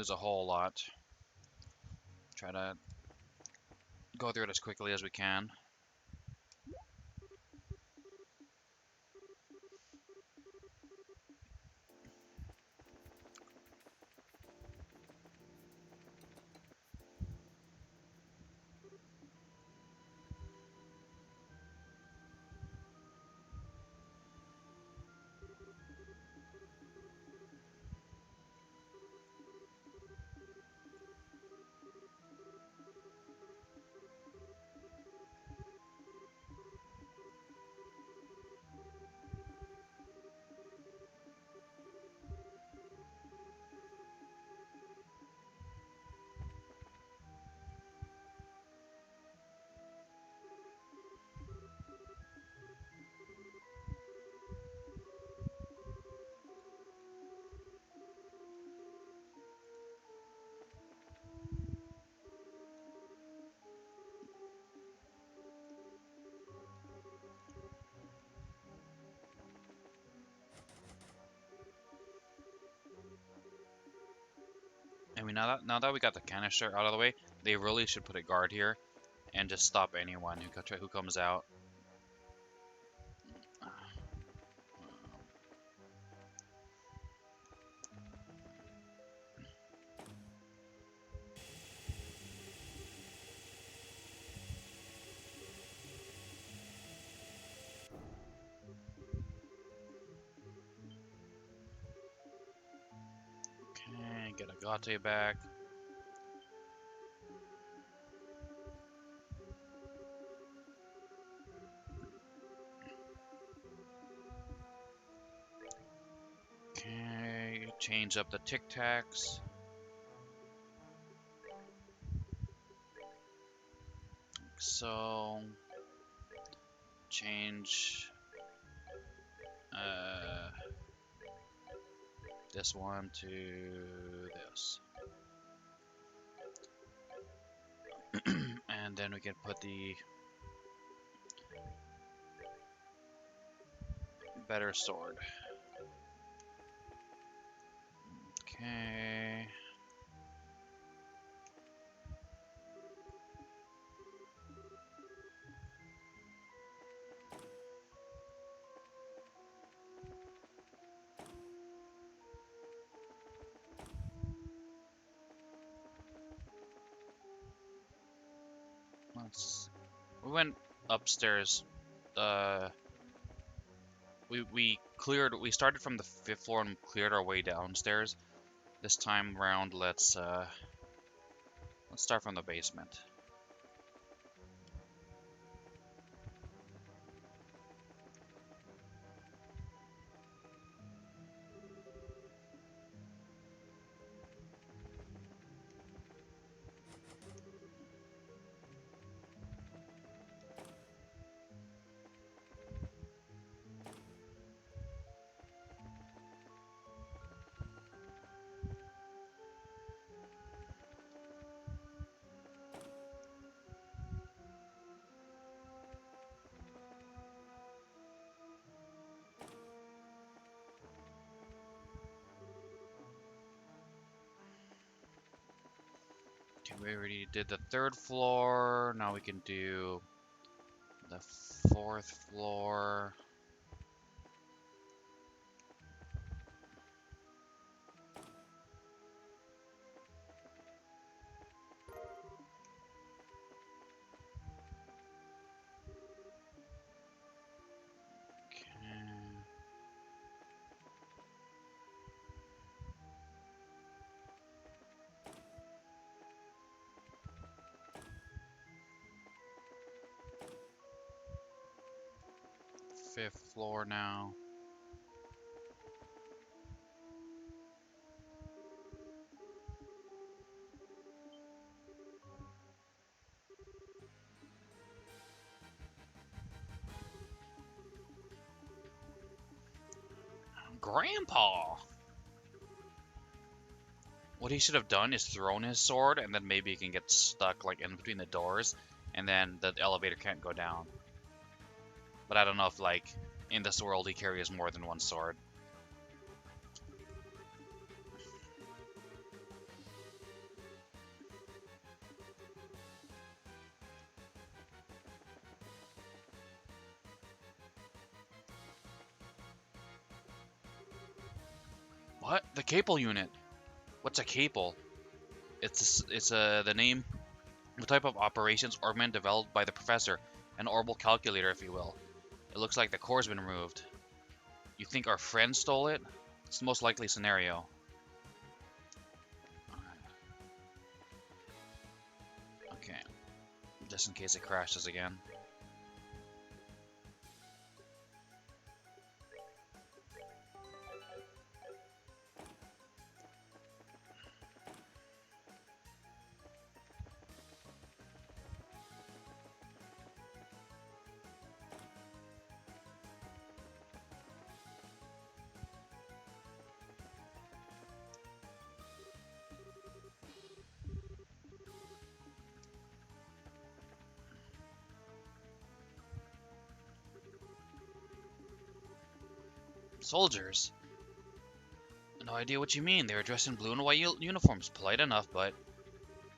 lose a whole lot. Try to go through it as quickly as we can. I mean, now that we got the canister out of the way, they really should put a guard here and just stop anyone who comes out. Okay, get Agate back. Okay, change up the Tic Tacs. So, change this one to this. And then we can put the better sword. Okay. We went upstairs. We started from the 5th floor and cleared our way downstairs. This time around, let's start from the basement. Okay, we already did the 3rd floor. Now we can do the 4th floor. Okay. 5th floor now. Grandpa! What he should have done is thrown his sword, and then maybe he can get stuck like in between the doors, and then the elevator can't go down. But I don't know if like in this world he carries more than one sword. What? The Capel unit? What's a Capel? The name, the type of operations augment developed by the professor, an orbital calculator, if you will. It looks like the core's been removed. You think our friend stole it? It's the most likely scenario. Okay, just in case it crashes again. Soldiers? No idea what you mean. They were dressed in blue and white uniforms. Polite enough, but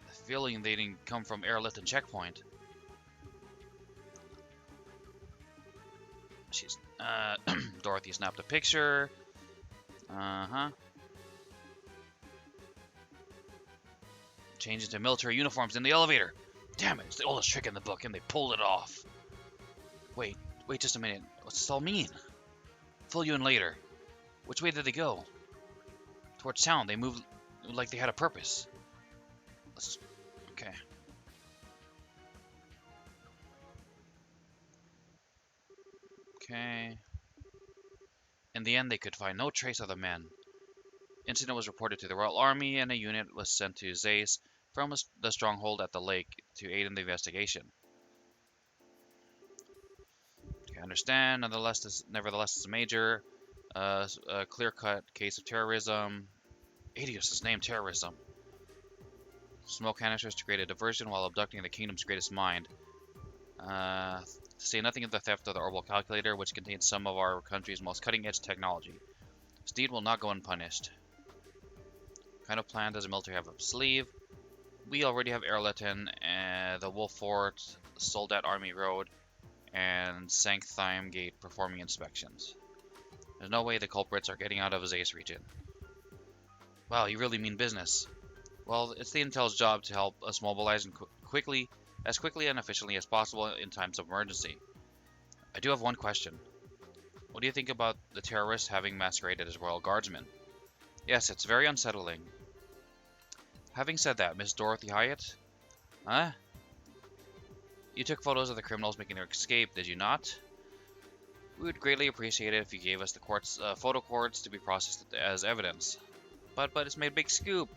the feeling they didn't come from airlift and checkpoint. She's Dorothy snapped a picture. Changed into military uniforms in the elevator. Damn it, it's the oldest trick in the book, and they pulled it off. Wait just a minute. What's this all mean? Fill you in later. Which way did they go? Towards town. They moved like they had a purpose. Okay. Okay. In the end, they could find no trace of the men. Incident was reported to the Royal Army, and a unit was sent to Zeiss from the stronghold at the lake to aid in the investigation. Okay, I understand. Nevertheless, it's a major, a clear-cut case of terrorism. Idiots is named terrorism. Smoke canisters to create a diversion while abducting the kingdom's greatest mind. To say nothing of the theft of the orbital calculator, which contains some of our country's most cutting-edge technology. This deed will not go unpunished. What kind of plan does the military have up sleeve? We already have Airleton, the Wolf Fort, Soldat Army Road, and Sanctheim Gate performing inspections. There's no way the culprits are getting out of Zeiss region. Wow, you really mean business. Well, it's the Intel's job to help us mobilize as quickly and efficiently as possible in times of emergency. I do have one question. What do you think about the terrorists having masqueraded as Royal Guardsmen? Yes, it's very unsettling. Having said that, Miss Dorothy Hyatt? Huh? You took photos of the criminals making their escape, did you not? We would greatly appreciate it if you gave us the photo cords to be processed as evidence. But it's made a big scoop.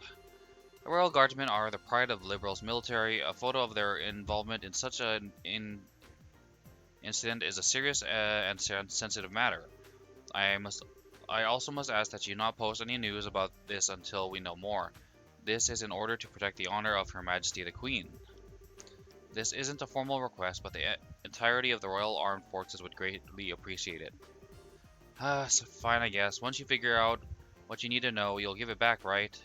The Royal Guardsmen are the pride of Liberals military. A photo of their involvement in such an incident is a serious and sensitive matter. I also must ask that you not post any news about this until we know more. This is in order to protect the honor of Her Majesty the Queen. This isn't a formal request, but the entirety of the Royal Armed Forces would greatly appreciate it. So fine, I guess. Once you figure out what you need to know, you'll give it back, right?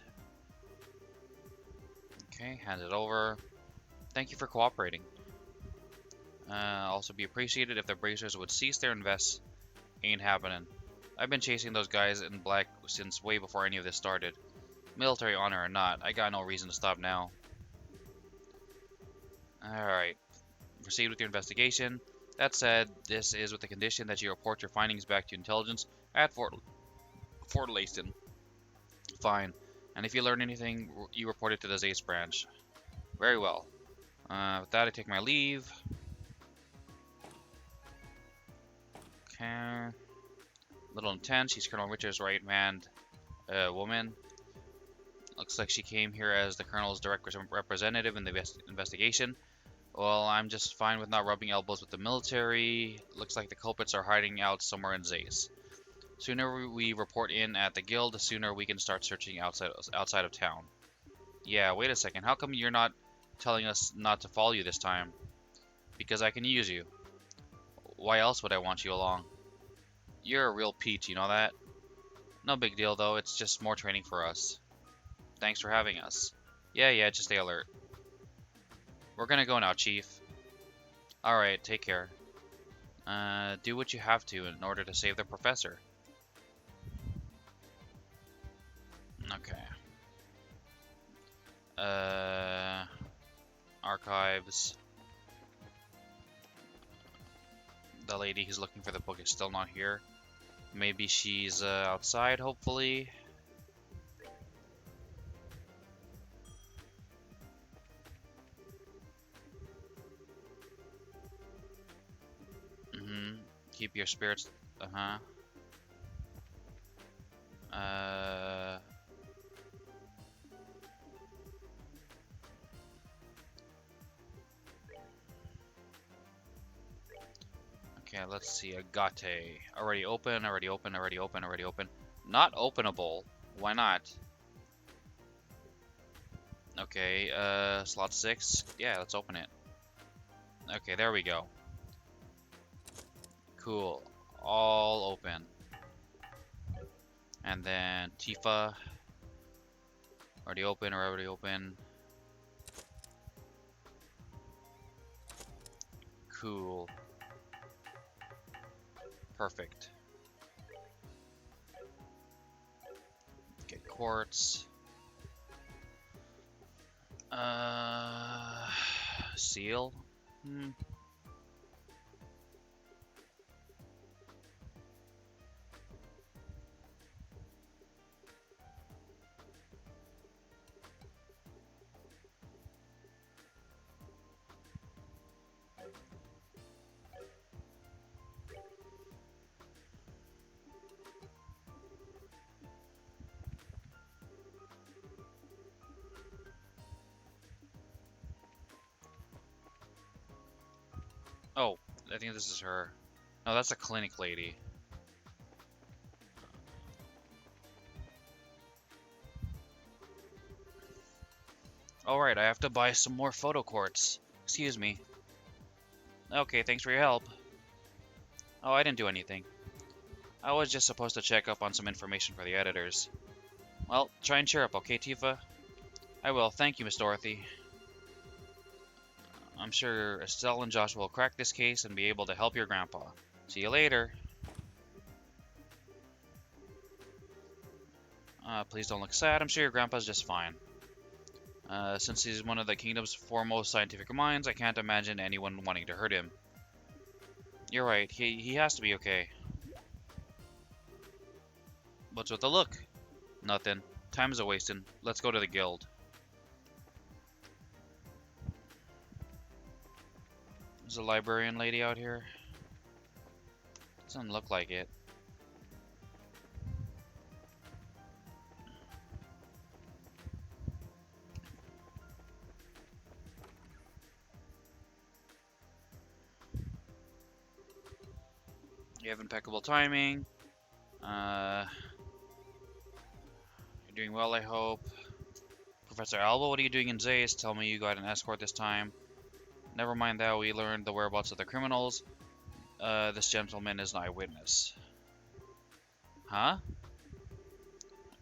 Okay, hand it over. Thank you for cooperating. Also be appreciated if the bracers would cease their invests. Ain't happening. I've been chasing those guys in black since way before any of this started. Military honor or not, I got no reason to stop now. Alright, proceed with your investigation. That said, this is with the condition that you report your findings back to intelligence at Fort Leyston. Fine. And if you learn anything, you report it to the Zeiss branch. Very well. With that, I take my leave. Okay. Little intense. She's Colonel Richard's right-hand woman. Looks like she came here as the Colonel's direct representative in the investigation. Well, I'm just fine with not rubbing elbows with the military. Looks like the culprits are hiding out somewhere in Zeiss. Sooner we report in at the guild, the sooner we can start searching outside of town. Yeah, wait a second. How come you're not telling us not to follow you this time? Because I can use you. Why else would I want you along? You're a real peach, you know that? No big deal though, it's just more training for us. Thanks for having us. Yeah, just stay alert. We're gonna go now, Chief. Alright, take care. Do what you have to in order to save the professor. Okay. Archives. The lady who's looking for the book is still not here. Maybe she's outside, hopefully. Keep your spirits. Okay, let's see. Agate. Already open, already open, already open, already open. Not openable. Why not? Okay, slot 6. Yeah, let's open it. Okay, there we go. Cool. All open. And then Tifa. Already open, already open. Cool. Perfect. Get quartz. Seal? Oh, I think this is her. No, that's a clinic lady. Alright, I have to buy some more photo quartz. Excuse me. Okay, thanks for your help. Oh, I didn't do anything. I was just supposed to check up on some information for the editors. Well, try and cheer up, okay, Tifa? I will. Thank you, Miss Dorothy. I'm sure Estelle and Josh will crack this case and be able to help your grandpa. See you later. Please don't look sad. I'm sure your grandpa's just fine. Since he's one of the kingdom's foremost scientific minds, I can't imagine anyone wanting to hurt him. You're right. He has to be okay. What's with the look? Nothing. Time's a wasting. Let's go to the guild. There's a librarian lady out here. Doesn't look like it. You have impeccable timing. You're doing well, I hope. Professor Alba, what are you doing in Zace? Tell me you got an escort this time. Never mind that, we learned the whereabouts of the criminals. This gentleman is an eyewitness. Huh?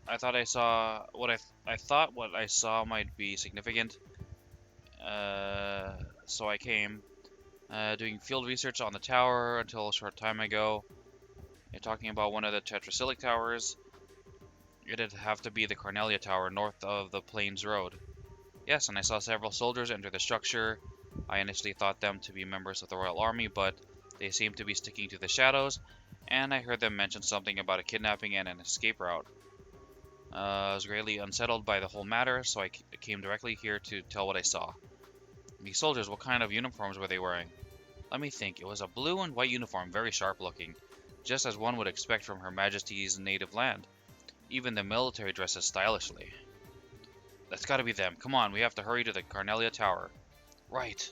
I thought I saw what I thought what I saw might be significant. So I came. Doing field research on the tower until a short time ago. You're talking about one of the Tetrasilic towers. It'd have to be the Cornelia Tower north of the Plains Road. Yes, and I saw several soldiers enter the structure. I initially thought them to be members of the Royal Army, but they seemed to be sticking to the shadows, and I heard them mention something about a kidnapping and an escape route. I was greatly unsettled by the whole matter, so I came directly here to tell what I saw. These soldiers, what kind of uniforms were they wearing? Let me think. It was a blue and white uniform, very sharp looking, just as one would expect from Her Majesty's native land. Even the military dresses stylishly. That's gotta be them. Come on, we have to hurry to the Cornelia Tower. Right.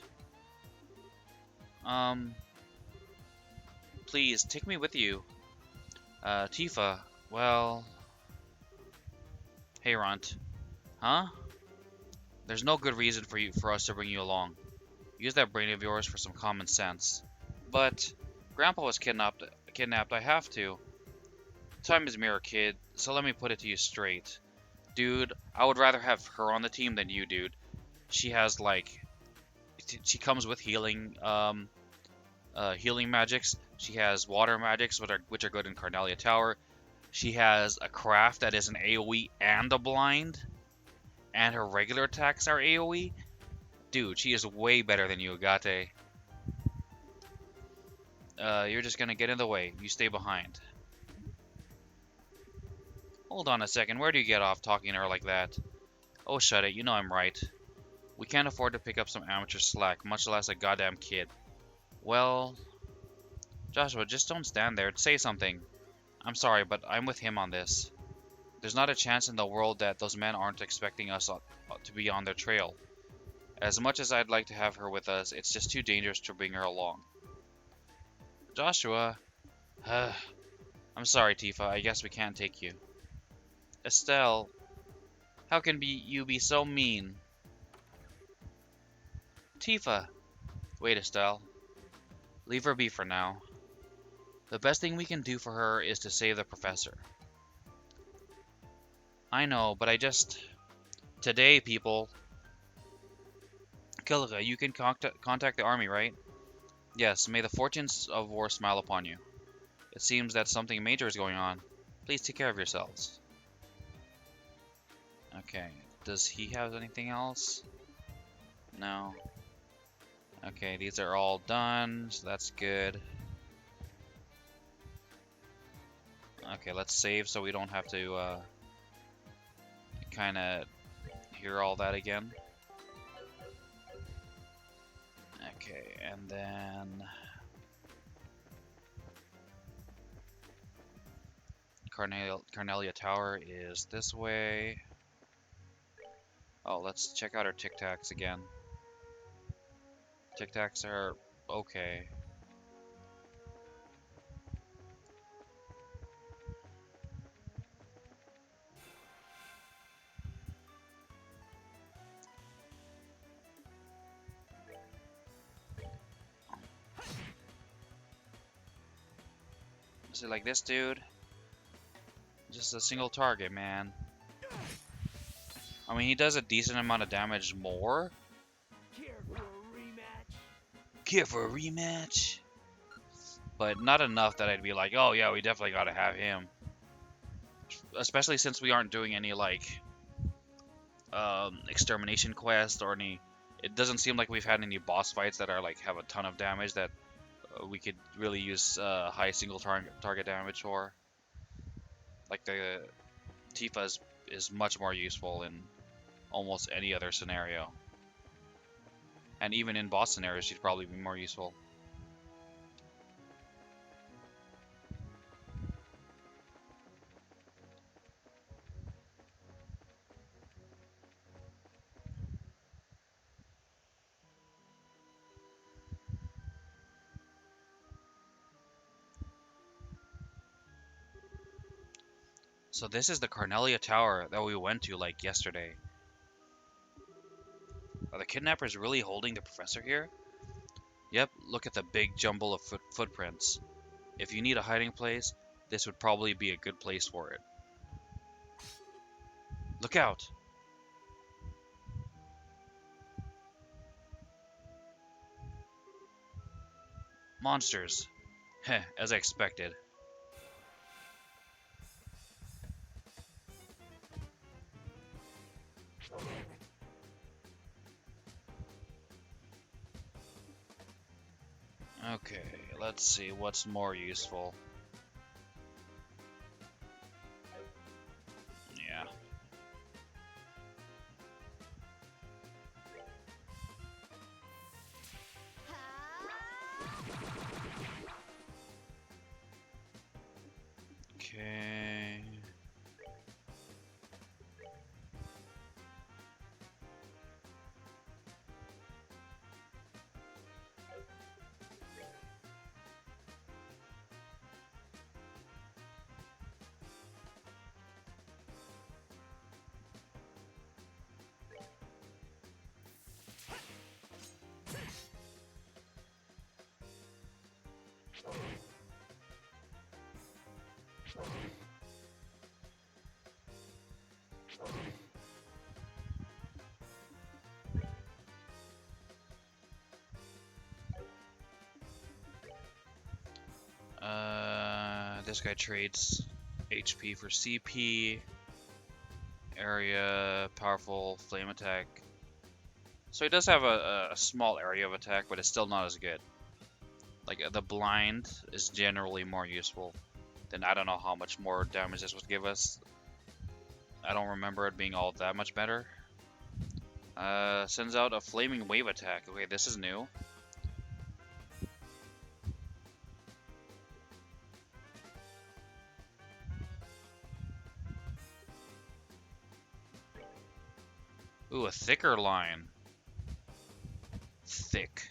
Please, take me with you. Tifa, well... Hey, Runt. Huh? There's no good reason for us to bring you along. Use that brain of yours for some common sense. But Grandpa was kidnapped. I have to. Time is mirror, kid. So let me put it to you straight, dude. I would rather have her on the team than you, dude. She has she comes with healing, healing magics. She has water magics, which are good in Cornelia Tower. She has a craft that is an AoE and a blind, and her regular attacks are AoE. Dude, she is way better than you, Agate. You're just gonna get in the way. You stay behind. Hold on a second. Where do you get off talking to her like that? Oh, shut it. You know I'm right. We can't afford to pick up some amateur slack, much less a goddamn kid. Well, Joshua, just don't stand there. Say something. I'm sorry, but I'm with him on this. There's not a chance in the world that those men aren't expecting us to be on their trail. As much as I'd like to have her with us, it's just too dangerous to bring her along. Joshua. I'm sorry, Tifa. I guess we can't take you. Estelle. How can you be so mean? Tifa. Wait, Estelle. Leave her be for now. The best thing we can do for her is to save the professor. I know, but I just... Today, people... Kilika, you can contact the army, right? Yes, may the fortunes of war smile upon you. It seems that something major is going on. Please take care of yourselves. Okay, does he have anything else? No. Okay, these are all done, so that's good. Okay, let's save so we don't have to kind of hear all that again. Okay, and then Carnelia Tower is this way. Oh, let's check out our Tic Tacs again. Tic Tacs are okay. Is it like this dude? Just a single target, man. I mean, he does a decent amount of damage more. Care for a rematch? But not enough that I'd be like, oh yeah, we definitely gotta have him. Especially since we aren't doing any, like, extermination quest or any... It doesn't seem like we've had any boss fights that are, like, have a ton of damage that we could really use high single target damage for. Like, the Tifa is much more useful in almost any other scenario. And even in boss scenarios, she'd probably be more useful. So this is the Carnelia Tower that we went to, like, yesterday. Are the kidnappers really holding the professor here? Yep, look at the big jumble of footprints. If you need a hiding place, this would probably be a good place for it. Look out! Monsters. Heh, as I expected. Okay, let's see what's more useful. Yeah. Okay. This guy trades HP for CP, area, powerful, flame attack. So he does have a small area of attack, but it's still not as good. Like, the blind is generally more useful. Then I don't know how much more damage this would give us. I don't remember it being all that much better. Sends out a flaming wave attack. Okay, this is new. Ooh, a thicker line. Thick.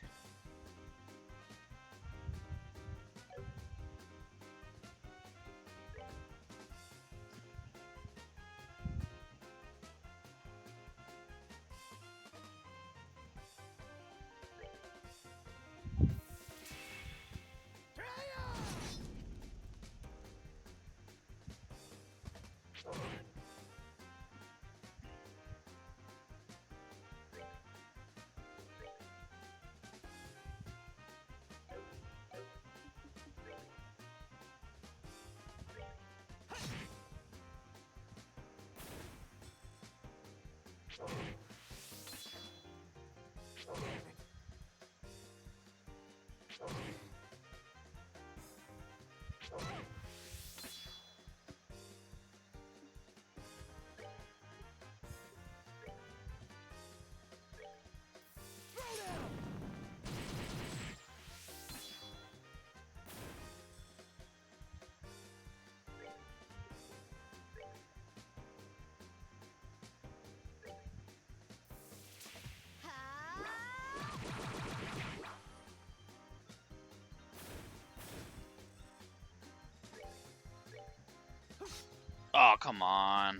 Oh, come on.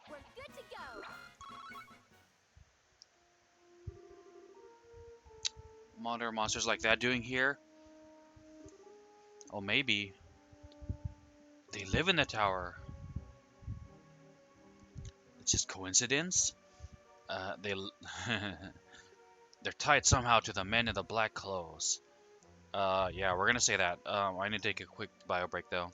We're good to go. What are monsters like that doing here? Oh, maybe they live in the tower. It's just coincidence. They they're tied somehow to the men in the black clothes. Yeah, we're gonna say that. I need to take a quick bio break though.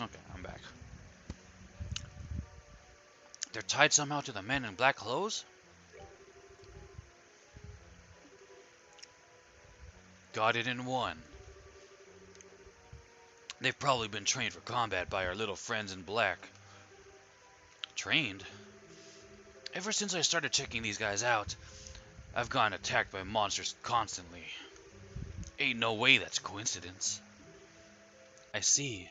Okay, I'm back. They're tied somehow to the men in black clothes? Got it in one. They've probably been trained for combat by our little friends in black. Trained? Ever since I started checking these guys out, I've gotten attacked by monsters constantly. Ain't no way that's coincidence. I see.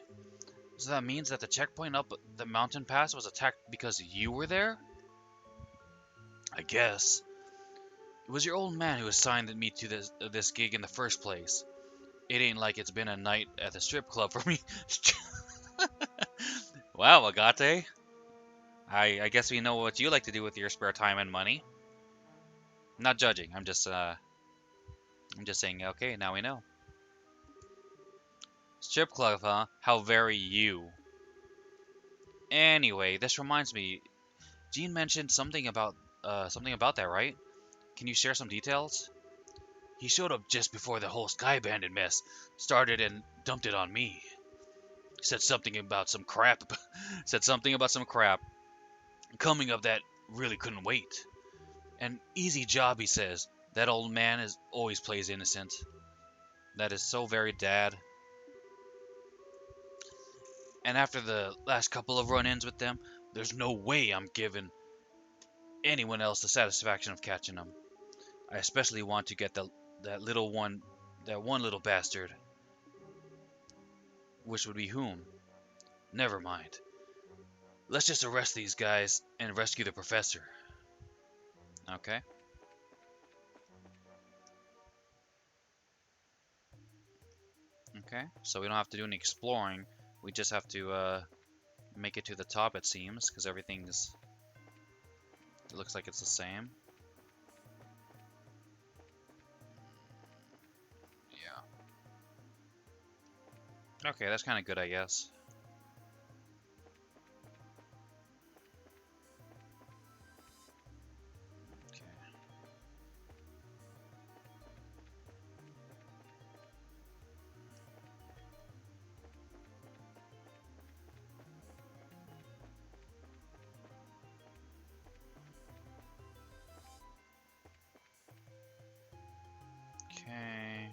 So that means that the checkpoint up the mountain pass was attacked because you were there? I guess. It was your old man who assigned me to this gig in the first place. It ain't like it's been a night at the strip club for me. Wow, Agate. I guess we know what you like to do with your spare time and money. Not judging. I'm just saying. Okay, now we know. Strip club, huh? How very you. Anyway, this reminds me. Gene mentioned something about that, right? Can you share some details? He showed up just before the whole Sky Bandit mess started and dumped it on me. Said something about some crap. Said something about some crap coming up that really couldn't wait. An easy job, he says. That old man is always plays innocent. That is so very dad. And after the last couple of run-ins with them, there's no way I'm giving anyone else the satisfaction of catching them. I especially want to get that little one, that one little bastard. Which would be whom? Never mind. Let's just arrest these guys and rescue the professor. Okay. Okay. So we don't have to do any exploring. We just have to make it to the top, it seems, because everything's... It looks like it's the same. Yeah. Okay, that's kind of good, I guess. Okay. Okay.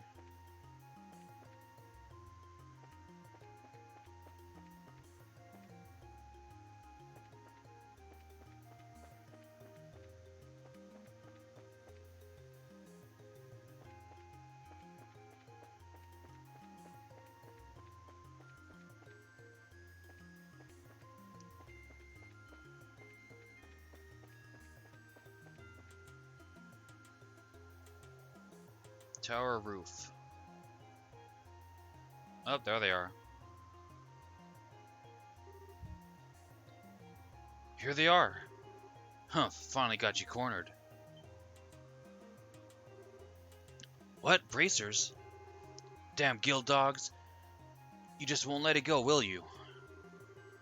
Tower roof. Oh, there they are. Here they are. Huh, finally got you cornered. What? Bracers? Damn guild dogs. You just won't let it go, will you?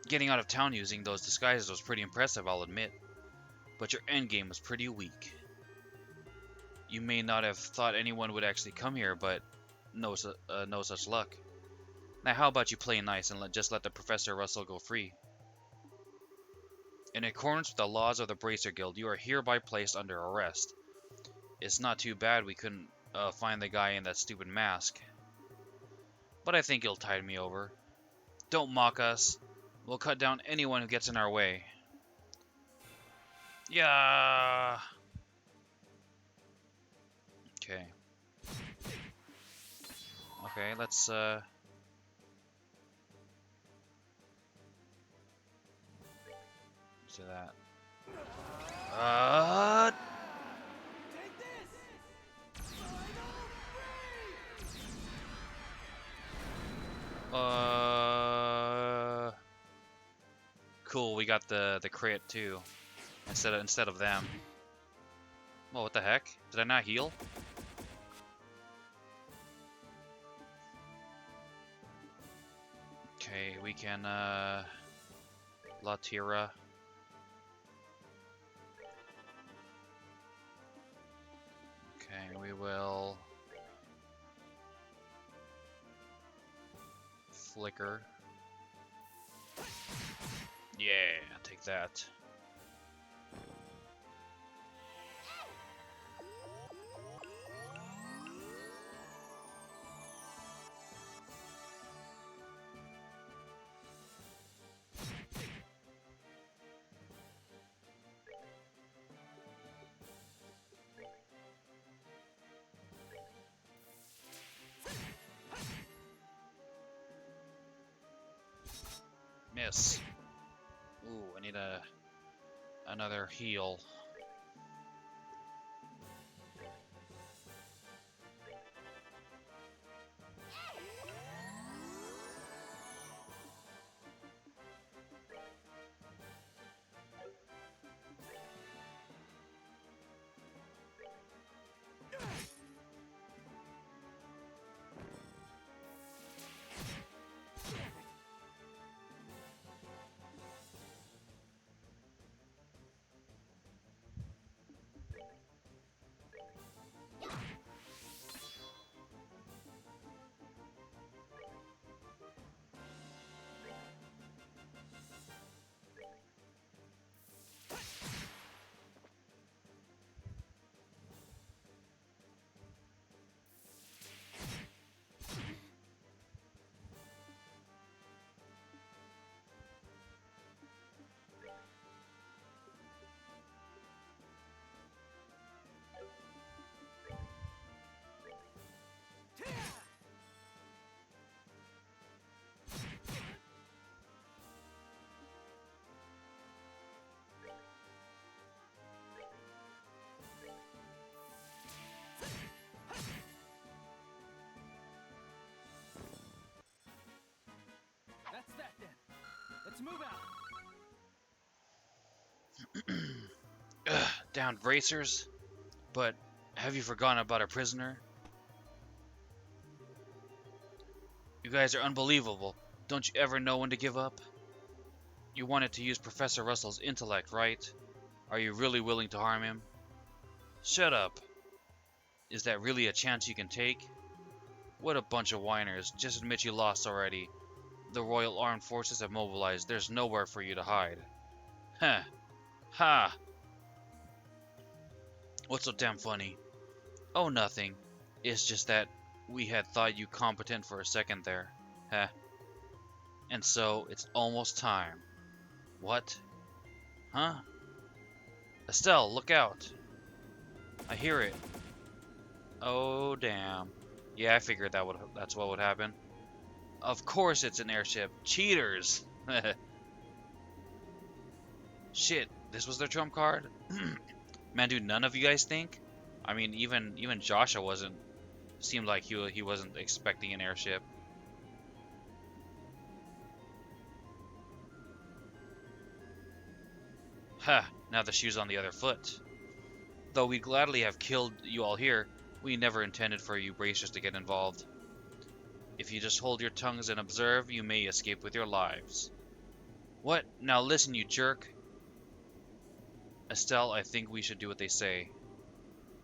Getting out of town using those disguises was pretty impressive, I'll admit. But your endgame was pretty weak. You may not have thought anyone would actually come here, but no such luck. Now how about you play nice and just let the Professor Russell go free? In accordance with the laws of the Bracer Guild, you are hereby placed under arrest. It's not too bad we couldn't find the guy in that stupid mask. But I think he'll tide me over. Don't mock us. We'll cut down anyone who gets in our way. Yeah. Okay. Okay, let's do that. Uh Cool, we got the crit too. Instead of them. Well, what the heck? Did I not heal? Okay, we can Latira. Okay, we will Flicker. Yeah, take that. Miss. Ooh, I need another heal. Let's move out. Ugh, downed racers. But have you forgotten about our prisoner? You guys are unbelievable. Don't you ever know when to give up? You wanted to use Professor Russell's intellect, right? Are you really willing to harm him? Shut up. Is that really a chance you can take? What a bunch of whiners. Just admit you lost already. The Royal Armed Forces have mobilized. There's nowhere for you to hide. Huh. Ha! What's so damn funny? Oh, nothing. It's just that we had thought you competent for a second there. Heh. And so, it's almost time. What? Huh? Estelle, look out! I hear it. Oh, damn. Yeah, I figured that's what would happen. Of course it's an airship. Cheaters! Shit, this was their trump card? Man, dude, none of you guys think? I mean, even Joshua wasn't. Seemed like he wasn't expecting an airship. Ha! Now the shoe's on the other foot. Though we'd gladly have killed you all here, we never intended for you bracers to get involved. If you just hold your tongues and observe, you may escape with your lives. What? Now listen, you jerk. Estelle, I think we should do what they say.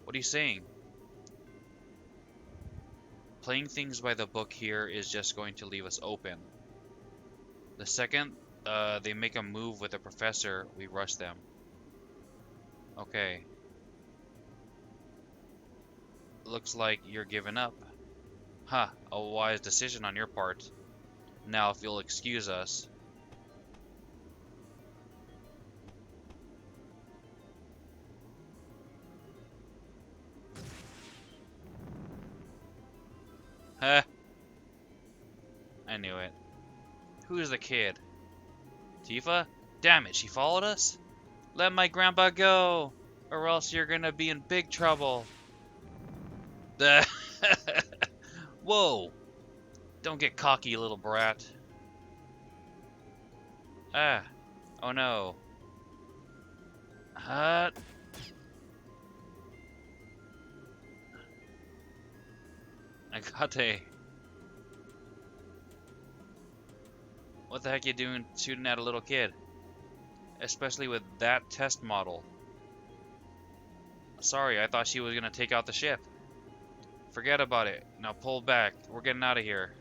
What are you saying? Playing things by the book here is just going to leave us open. The second they make a move with the professor, we rush them. Okay. Looks like you're giving up. Ha, a wise decision on your part. Now, if you'll excuse us. Huh? I knew it. Who's the kid? Tifa? Damn it, she followed us? Let my grandpa go, or else you're gonna be in big trouble. Whoa! Don't get cocky, little brat. Ah. Oh no. Hut. Agate. What the heck you doing shooting at a little kid? Especially with that test model. Sorry, I thought she was gonna take out the ship. Forget about it. Now pull back. We're getting out of here.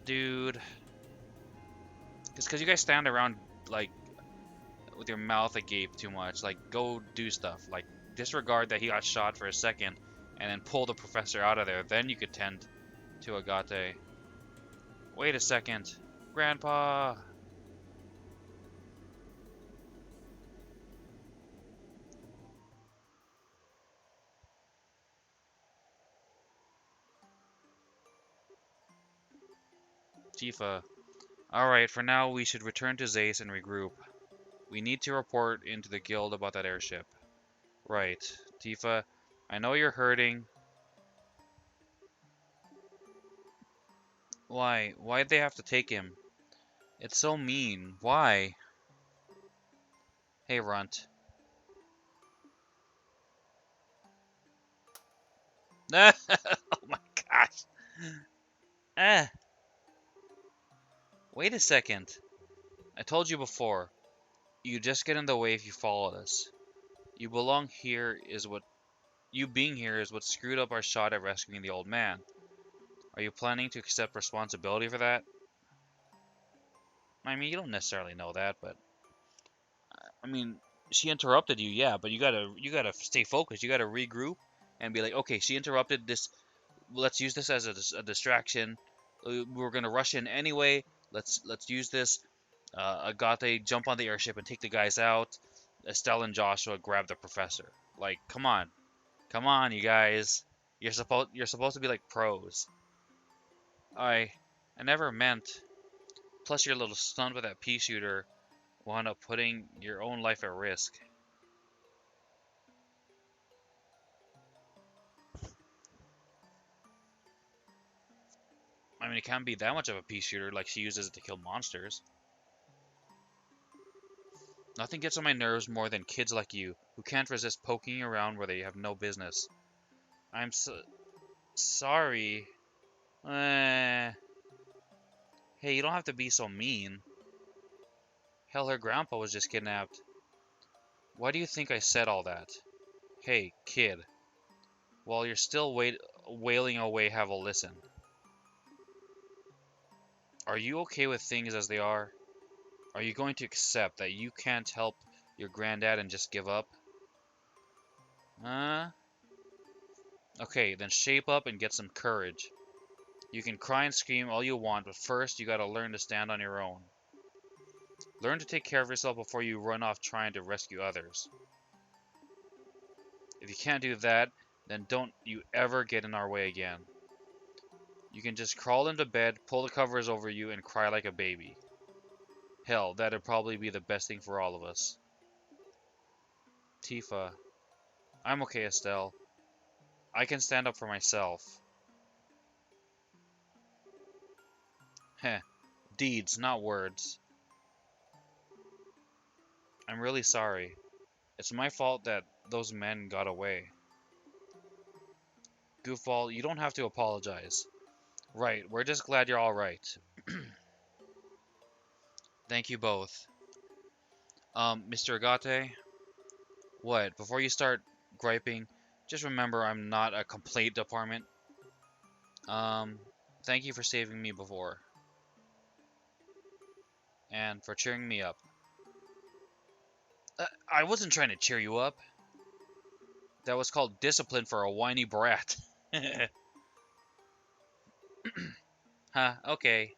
Dude. Just because you guys stand around, like, with your mouth agape too much. Like, go do stuff. Like, disregard that he got shot for a second, and then pull the professor out of there. Then you could tend to Agate. Wait a second. Grandpa! Tifa. Alright, for now we should return to Zace and regroup. We need to report into the guild about that airship. Right. Tifa, I know you're hurting. Why? Why'd they have to take him? It's so mean. Why? Hey, Runt. Oh my gosh. Ah. Wait a second. I told you before. You just get in the way if you follow us. You belong here is what You being here is what screwed up our shot at rescuing the old man. Are you planning to accept responsibility for that? I mean, you don't necessarily know that, but I mean, she interrupted you, yeah, but you gotta stay focused. You gotta regroup and be like, okay, she interrupted this. Let's use this as a distraction. We're gonna rush in anyway. Let's use this. Agate, jump on the airship and take the guys out. Estelle and Joshua grab the professor. Like, come on, you guys. You're supposed to be like pros. I I never meant. Plus, you're a little stunned with that pea shooter. Wound up putting your own life at risk. I mean, it can't be that much of a pea shooter, like she uses it to kill monsters. Nothing gets on my nerves more than kids like you, who can't resist poking around where they have no business. I'm sorry. Eh. Hey, you don't have to be so mean. Hell, her grandpa was just kidnapped. Why do you think I said all that? Hey, kid. While you're still wailing away, have a listen. Are you okay with things as they are? Are you going to accept that you can't help your granddad and just give up? Huh? Okay, then shape up and get some courage. You can cry and scream all you want, but first you gotta learn to stand on your own. Learn to take care of yourself before you run off trying to rescue others. If you can't do that, then don't you ever get in our way again. You can just crawl into bed, pull the covers over you, and cry like a baby. Hell, that'd probably be the best thing for all of us. Tifa. I'm okay, Estelle. I can stand up for myself. Heh. Deeds, not words. I'm really sorry. It's my fault that those men got away. Goofball, you don't have to apologize. Right, we're just glad you're alright. Thank you both. Mr. Agate? What, before you start griping, just remember I'm not a complaint department. Um, Thank you for saving me before. And for cheering me up. I wasn't trying to cheer you up. That was called discipline for a whiny brat. Huh, okay.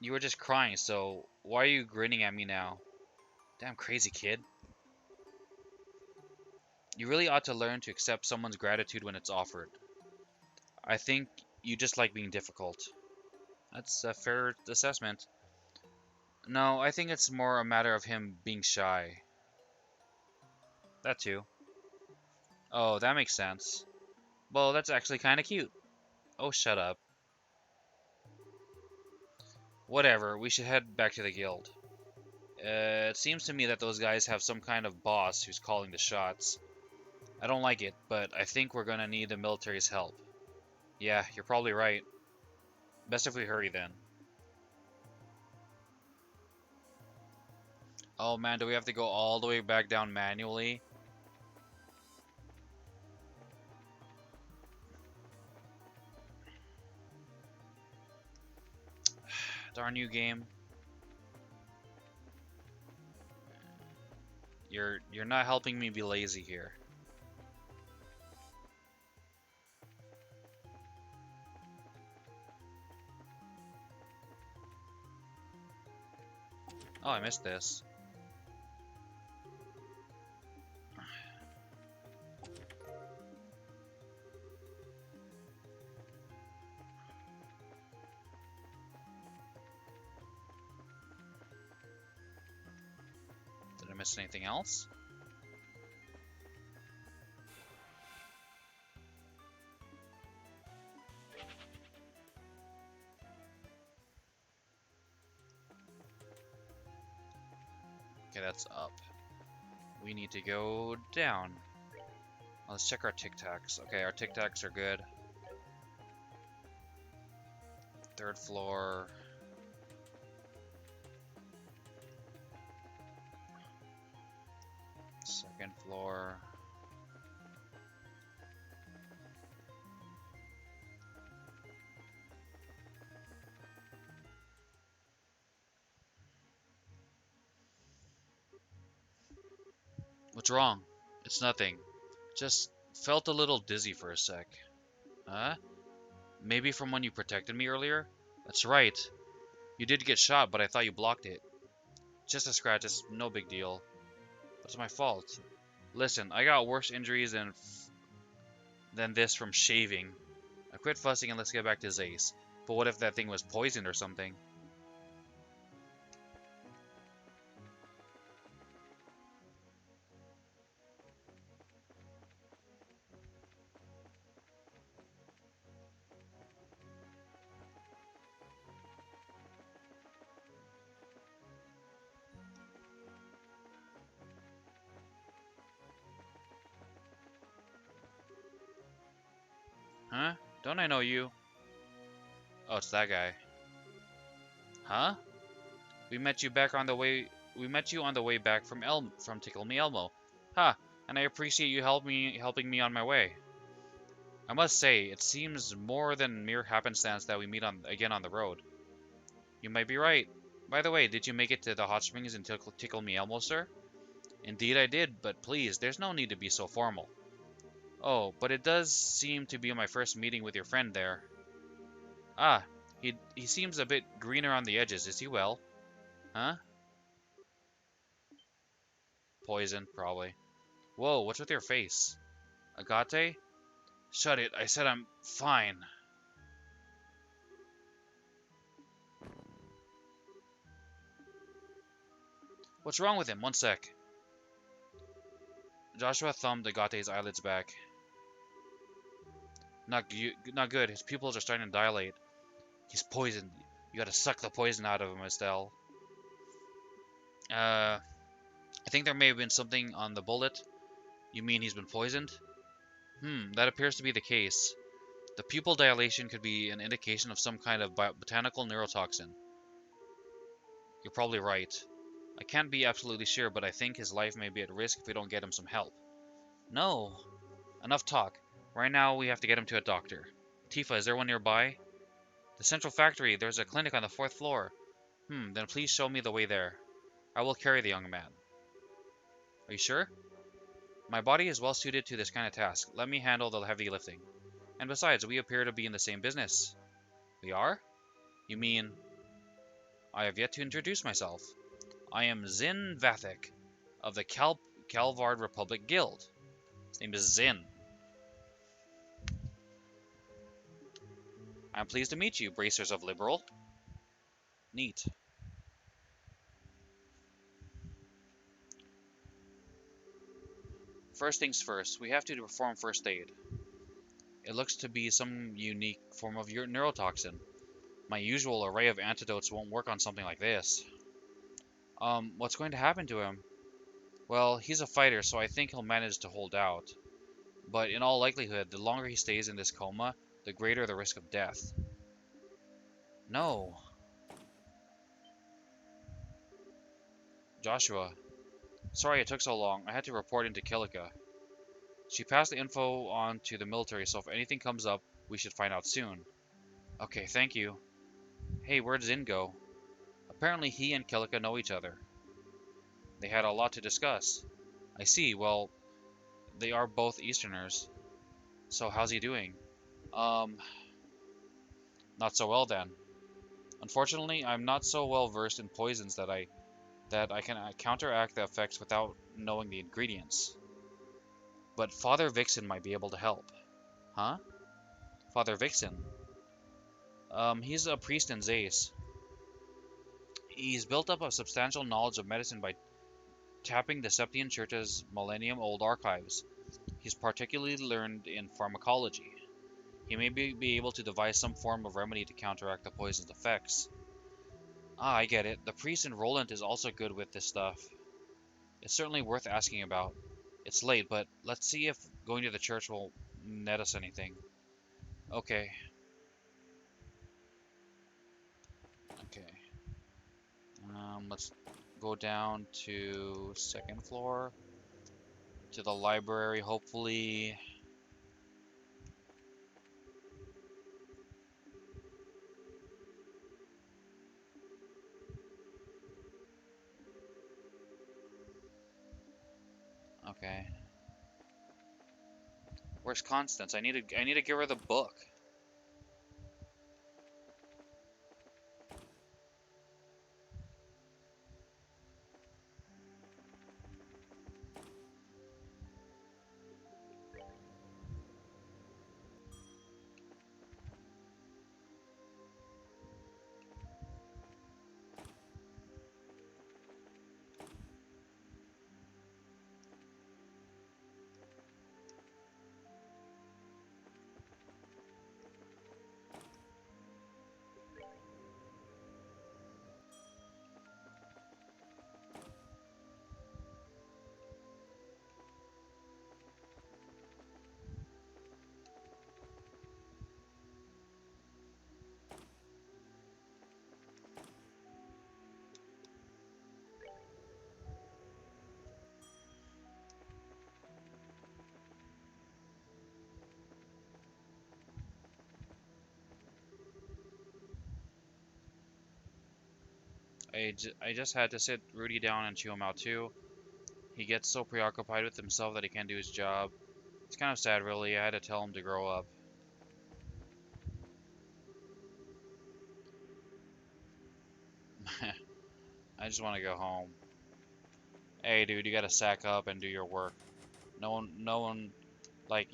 You were just crying, so why are you grinning at me now? Damn crazy kid. You really ought to learn to accept someone's gratitude when it's offered. I think you just like being difficult. That's a fair assessment. No, I think it's more a matter of him being shy. That too. Oh, that makes sense. Well, that's actually kind of cute. Oh, shut up. Whatever, we should head back to the guild. It seems to me that those guys have some kind of boss who's calling the shots. I don't like it, but I think we're gonna need the military's help. Yeah, you're probably right. Best if we hurry then. Oh man, do we have to go all the way back down manually? Darn you, game. You're not helping me be lazy here. Oh, I missed this. Did I miss anything else? Okay, that's up. We need to go down. Let's check our Tic Tacs. Okay, our Tic Tacs are good. Third floor. Second floor. What's wrong? It's nothing. Just felt a little dizzy for a sec. Huh? Maybe from when you protected me earlier? That's right. You did get shot, but I thought you blocked it. Just a scratch, it's no big deal. But it's my fault. Listen, I got worse injuries than this from shaving. Now quit fussing and let's get back to Zace. But what if that thing was poisoned or something? Don't I know you? Oh, it's that guy. Huh? We met you back on the way. We met you on the way back from Tickle Me Elmo. Ha! And I appreciate you helping me on my way. I must say, it seems more than mere happenstance that we meet again on the road. You might be right. By the way, did you make it to the hot springs and Tickle Me Elmo, sir? Indeed I did, but please, there's no need to be so formal. Oh, but it does seem to be my first meeting with your friend there. Ah, he seems a bit greener on the edges. Is he well? Huh? Poison, probably. Whoa, what's with your face? Agate? Shut it, I said I'm fine. What's wrong with him? One sec. Joshua thumbed Agate's eyelids back. Not good. His pupils are starting to dilate. He's poisoned. You gotta suck the poison out of him, Estelle. I think there may have been something on the bullet. You mean he's been poisoned? That appears to be the case. The pupil dilation could be an indication of some kind of botanical neurotoxin. You're probably right. I can't be absolutely sure, but I think his life may be at risk if we don't get him some help. No. Enough talk. Right now, we have to get him to a doctor. Tifa, is there one nearby? The central factory. There's a clinic on the 4th floor. Then please show me the way there. I will carry the young man. Are you sure? My body is well suited to this kind of task. Let me handle the heavy lifting. And besides, we appear to be in the same business. We are? You mean... I have yet to introduce myself. I am Zin Vathek, of the Calvard Republic Guild. His name is Zin. I am pleased to meet you, Bracers of Liberal. Neat. First things first, we have to perform first aid. It looks to be some unique form of your neurotoxin. My usual array of antidotes won't work on something like this. What's going to happen to him? Well, he's a fighter, so I think he'll manage to hold out. But in all likelihood, the longer he stays in this coma, the greater the risk of death. No. Joshua. Sorry it took so long. I had to report into Kilika. She passed the info on to the military, so if anything comes up, we should find out soon. Okay, thank you. Hey, where'd Zin go? Apparently he and Kilika know each other. They had a lot to discuss. I see, well, they are both Easterners. So how's he doing? Um, Not so well then. Unfortunately, I'm not so well versed in poisons that I can counteract the effects without knowing the ingredients. But Father Vixen might be able to help. Huh? Father Vixen? He's a priest in Zace. He's built up a substantial knowledge of medicine by tapping the Septian Church's millennium-old archives. He's particularly learned in pharmacology. He may be able to devise some form of remedy to counteract the poison's effects. Ah, I get it. The priest in Roland is also good with this stuff. It's certainly worth asking about. It's late, but let's see if going to the church will net us anything. Okay. Okay. Let's go down to 2nd floor. To the library, hopefully. Okay. Where's Constance? I need to give her the book. I just had to sit Rudy down and chew him out too. He gets so preoccupied with himself that he can't do his job. It's kind of sad, really. I had to tell him to grow up. I just want to go home. Hey, dude, you gotta sack up and do your work. No one, like,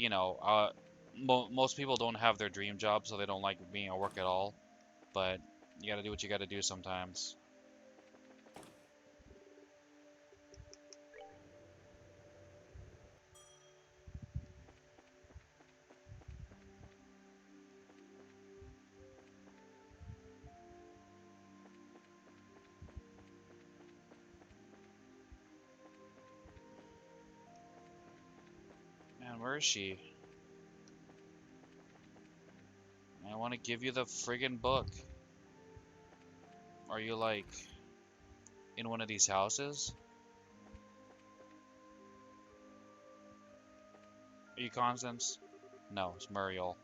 most people don't have their dream job, so they don't like being at work at all. But you gotta do what you gotta do sometimes. Man, where is she? I want to give you the friggin' book. Are you, like, in one of these houses? Are you Constance? No, it's Muriel.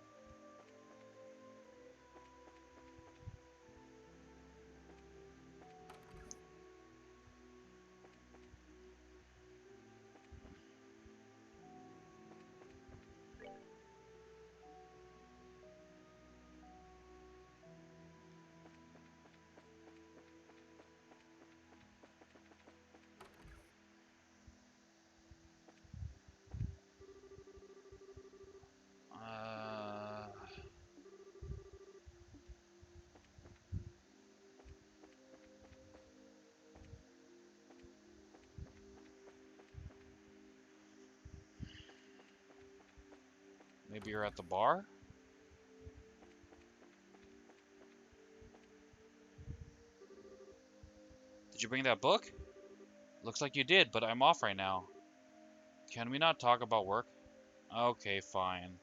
Uh, Maybe you're at the bar? Did you bring that book? Looks like you did, but I'm off right now. Can we not talk about work? Okay, fine.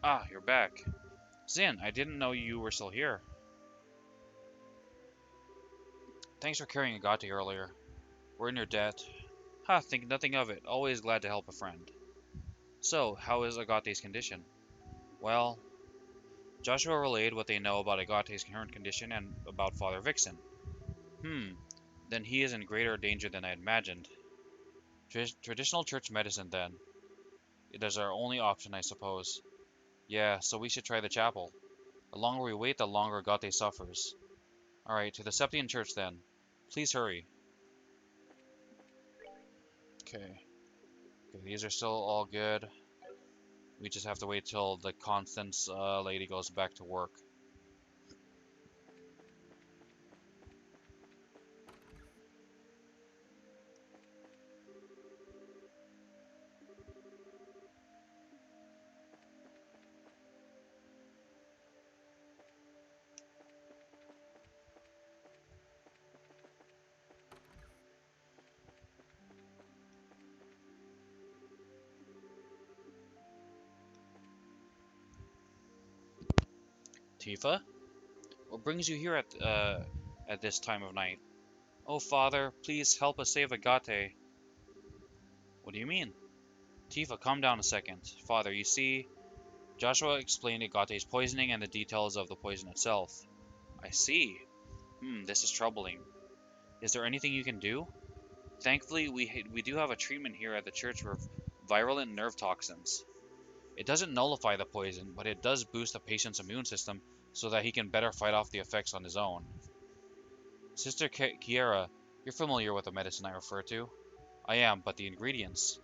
Ah, you're back. Zin, I didn't know you were still here. Thanks for carrying Agate earlier. We're in your debt. Ha, think nothing of it. Always glad to help a friend. So, how is Agate's condition? Well, Joshua relayed what they know about Agate's current condition and about Father Vixen. Then he is in greater danger than I imagined. Traditional church medicine, then. It is our only option, I suppose. Yeah, so we should try the chapel. The longer we wait, the longer Agate suffers. Alright, to the Septian Church then. Please hurry. Okay. These are still all good. We just have to wait till the Constance lady goes back to work. Tifa? What brings you here at this time of night? Oh, Father, please help us save Agate. What do you mean? Tifa, calm down a second. Father, you see, Joshua explained Agate's poisoning and the details of the poison itself. I see. This is troubling. Is there anything you can do? Thankfully, we do have a treatment here at the church for virulent nerve toxins. It doesn't nullify the poison, but it does boost the patient's immune system so that he can better fight off the effects on his own. Sister Kiera, you're familiar with the medicine I refer to? I am, but the ingredients.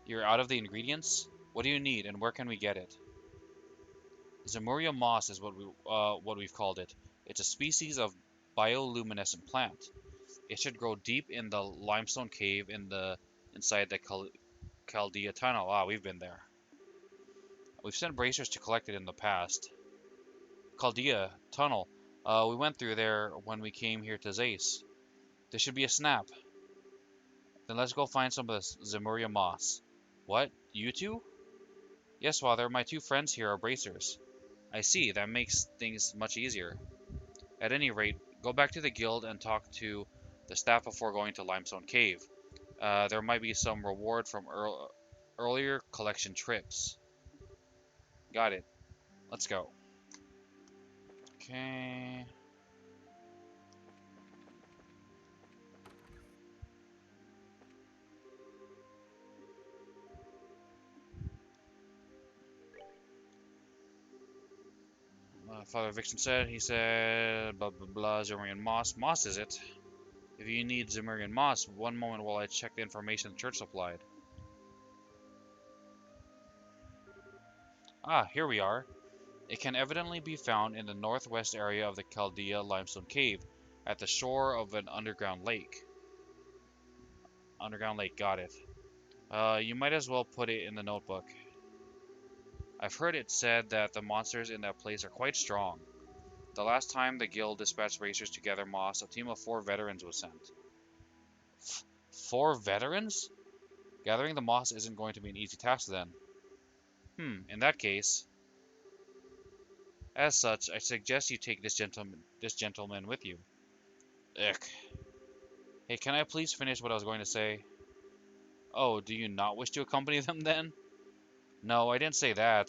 You're out of the ingredients? What do you need, and where can we get it? Zemuria moss is what we've called it. It's a species of bioluminescent plant. It should grow deep in the limestone cave inside the Chaldea tunnel. Ah, we've been there. We've sent bracers to collect it in the past. Chaldea tunnel. We went through there when we came here to Zace. There should be a snap. Then let's go find some of the Zemuria moss. What? You two? Yes, Father. My two friends here are bracers. I see. That makes things much easier. At any rate, go back to the guild and talk to the staff before going to Limestone Cave. There might be some reward from earlier collection trips. Got it. Let's go. Okay. Father Vixen said, he said, blah blah blah, Zemurian moss. Moss is it? If you need Zemurian moss, one moment while I check the information the church supplied. Ah, here we are. It can evidently be found in the northwest area of the Chaldea Limestone Cave, at the shore of an underground lake. Underground lake, got it. You might as well put it in the notebook. I've heard it said that the monsters in that place are quite strong. The last time the guild dispatched racers to gather moss, a team of 4 veterans was sent. 4 veterans? Gathering the moss isn't going to be an easy task then. In that case, as such, I suggest you take this gentleman with you. Ugh. Hey, can I please finish what I was going to say? Oh, do you not wish to accompany them then? No, I didn't say that.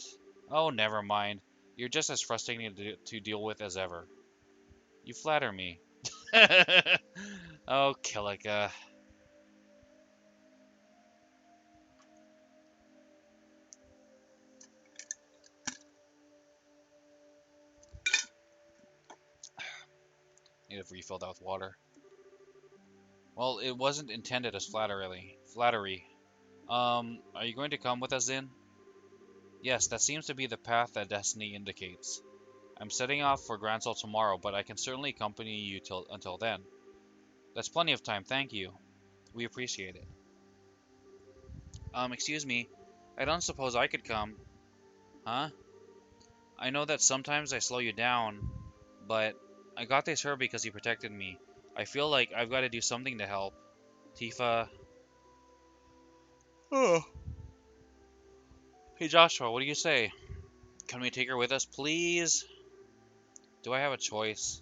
Oh, never mind. You're just as frustrating to deal with as ever. You flatter me. Oh, Kilika. Need to refill that with water. Well, it wasn't intended as flattery. Are you going to come with us then? Yes, that seems to be the path that destiny indicates. I'm setting off for Gransol tomorrow, but I can certainly accompany you until then. That's plenty of time, thank you. We appreciate it. Excuse me. I don't suppose I could come. Huh? I know that sometimes I slow you down, but I got this her because you protected me. I feel like I've got to do something to help. Tifa. Oh. Hey Joshua, what do you say? Can we take her with us, please? Do I have a choice?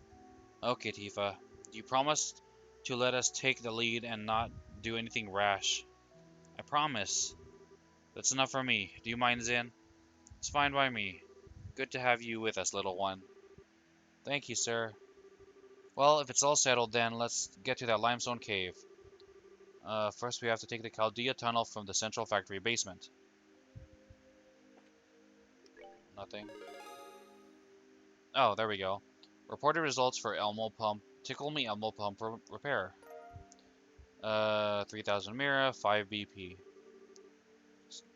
Okay, Tifa. You promised to let us take the lead and not do anything rash. I promise. That's enough for me. Do you mind, Zin? It's fine by me. Good to have you with us, little one. Thank you, sir. Well, if it's all settled, then let's get to that limestone cave. First we have to take the Chaldea tunnel from the central factory basement. Nothing. Oh, there we go. Reported results for Elmo pump. Tickle me Elmo pump repair. 3000 Mira, 5 BP.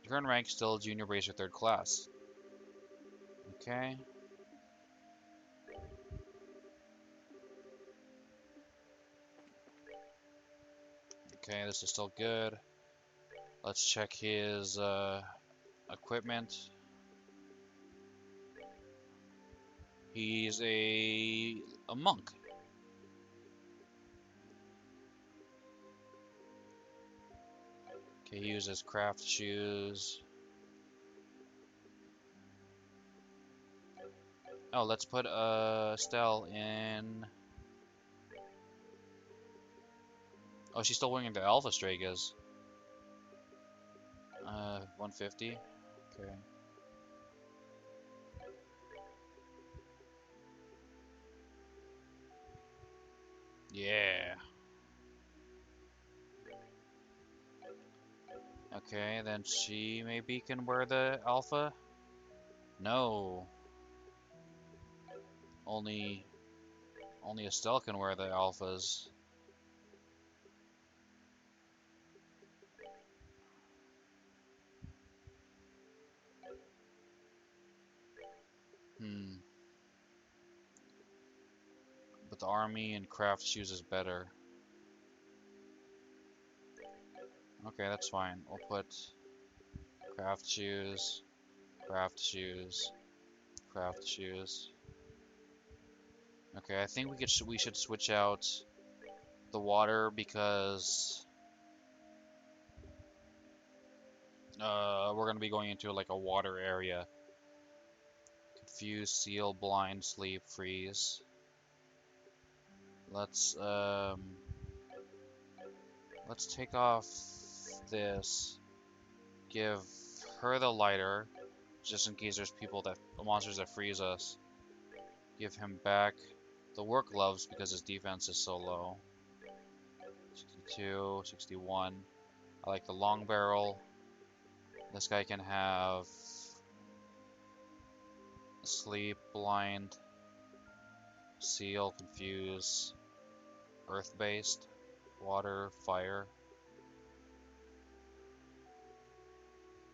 Current rank still Junior Bracer 3rd class. Okay. Okay, this is still good. Let's check his equipment. He's a monk. Okay, he uses craft shoes. Oh, let's put Estelle in. Oh, she's still wearing the Alpha Stragas. 150. Okay. Yeah. Okay, then she maybe can wear the Alpha? No. Only Estelle can wear the Alphas. But the army and craft shoes is better. Okay, that's fine. We'll put craft shoes, craft shoes, craft shoes. Okay, I think we should switch out the water because we're gonna be going into like a water area. Confuse, seal, blind, sleep, freeze. Let's take off this. Give her the lighter, just in case there's monsters that freeze us. Give him back the work gloves because his defense is so low. 62, 61. I like the long barrel. This guy can have sleep, blind, seal, confuse, earth-based, water, fire.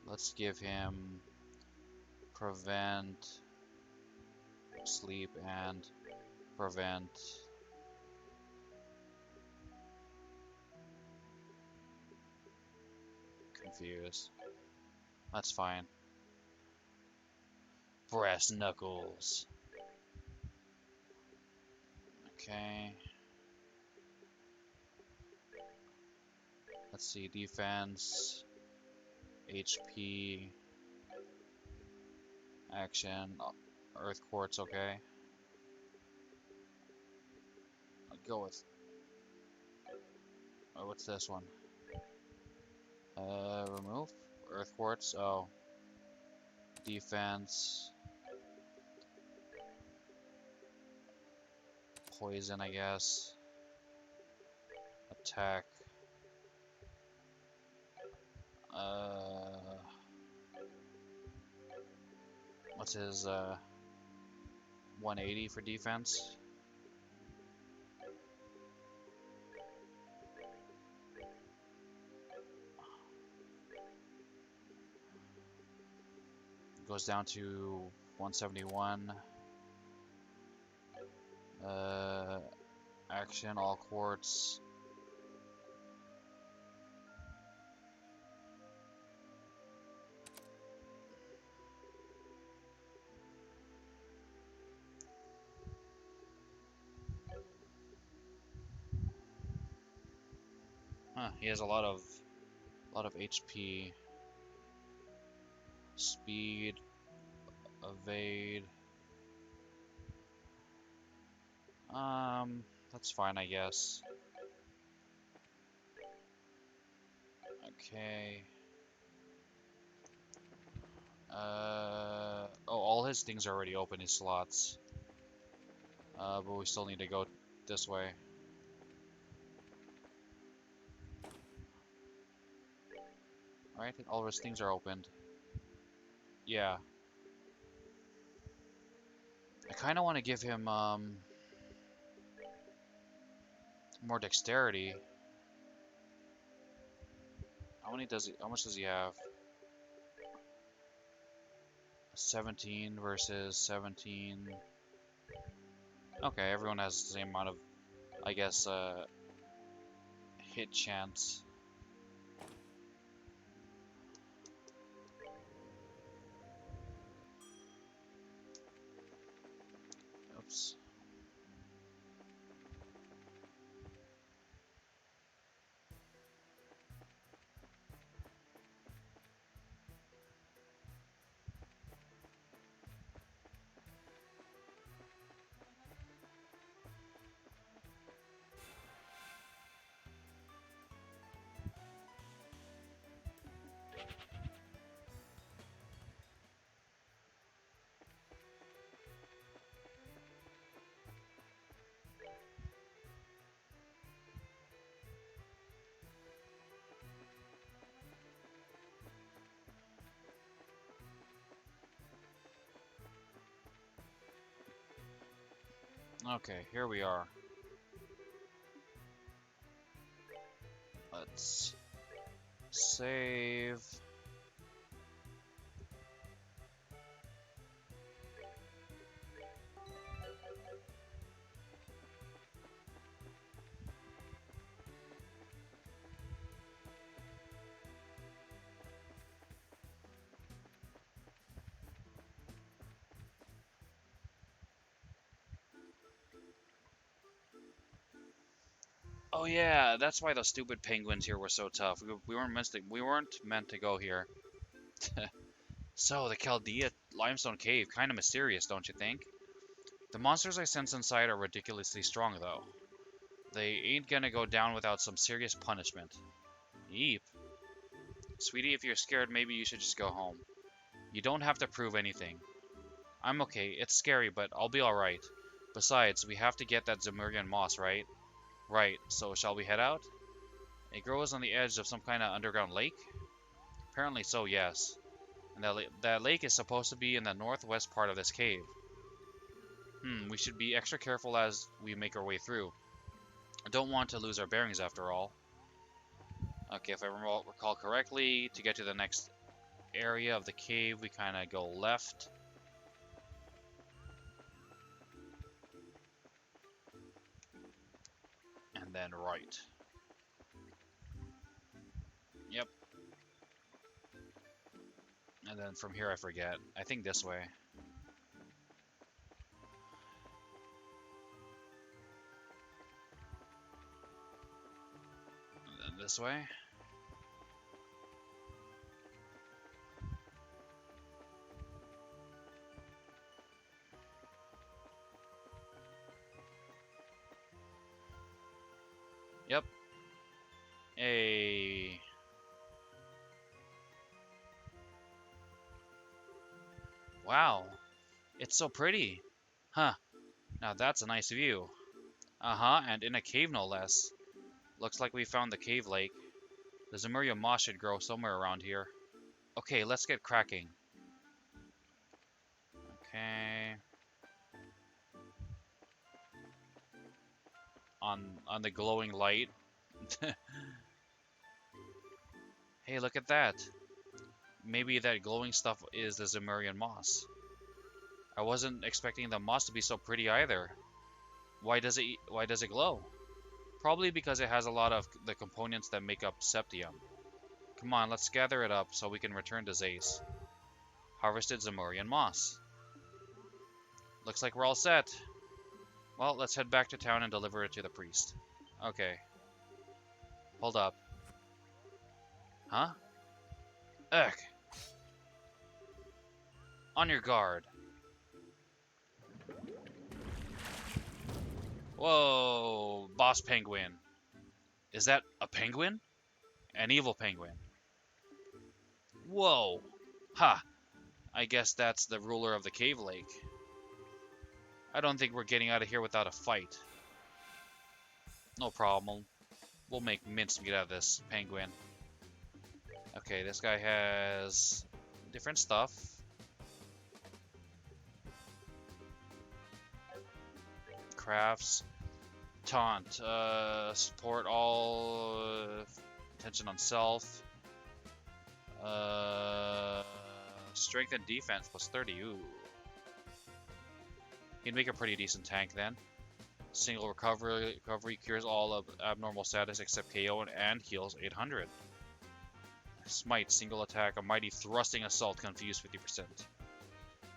Let's give him prevent, sleep, and prevent. Confuse. That's fine. Brass knuckles. Okay. Let's see, defense, HP, action, earth quartz, okay. I'll go with, oh, what's this one? Remove, earth quartz, oh. Defense, poison, I guess. Attack. What's his 180 for defense? Goes down to 171. Action, all quartz. Huh, he has a lot of HP. Speed, evade. That's fine, I guess. Okay. Oh, all his things are already open, his slots. But we still need to go this way. Alright, all of his things are opened. Yeah. I kind of want to give him, more dexterity. How much does he have? 17 versus 17. Okay, everyone has the same amount of, I guess, hit chance. Oops. Okay, here we are. Let's save. Oh yeah, that's why those stupid penguins here were so tough. We weren't meant to go here. So, the Chaldea limestone cave, kind of mysterious, don't you think? The monsters I sense inside are ridiculously strong, though. They ain't gonna go down without some serious punishment. Yeep. Sweetie, if you're scared, maybe you should just go home. You don't have to prove anything. I'm okay, it's scary, but I'll be alright. Besides, we have to get that Zemurian moss, right? Right, so shall we head out? It grows on the edge of some kind of underground lake? Apparently so, yes. And that lake is supposed to be in the northwest part of this cave. We should be extra careful as we make our way through. I don't want to lose our bearings after all. Okay, if I recall correctly, to get to the next area of the cave, we kind of go left. And then right. Yep. And then from here I forget. I think this way. And then this way. Yep. Hey. Wow. It's so pretty. Huh. Now that's a nice view. Uh-huh, and in a cave no less. Looks like we found the cave lake. The Zemuria moss should grow somewhere around here. Okay, let's get cracking. Okay. On the glowing light. Hey, look at that. Maybe that glowing stuff is the Zemurian moss. I wasn't expecting the moss to be so pretty either. Why does it glow? Probably because it has a lot of the components that make up Septium. Come on, let's gather it up so we can return to Zace. Harvested Zemurian moss. Looks like we're all set. Well, let's head back to town and deliver it to the priest. Okay. Hold up. Huh? Ugh. On your guard. Whoa, boss penguin. Is that a penguin? An evil penguin. Whoa. Ha. I guess that's the ruler of the cave lake. I don't think we're getting out of here without a fight. No problem. We'll make mincemeat out of this penguin. Okay, this guy has different stuff. Crafts. Taunt. Support all attention on self. Strength and defense plus 30. Ooh. He'd make a pretty decent tank then. Single recovery cures all of abnormal status except KO and heals 800. Smite, single attack, a mighty thrusting assault, confuse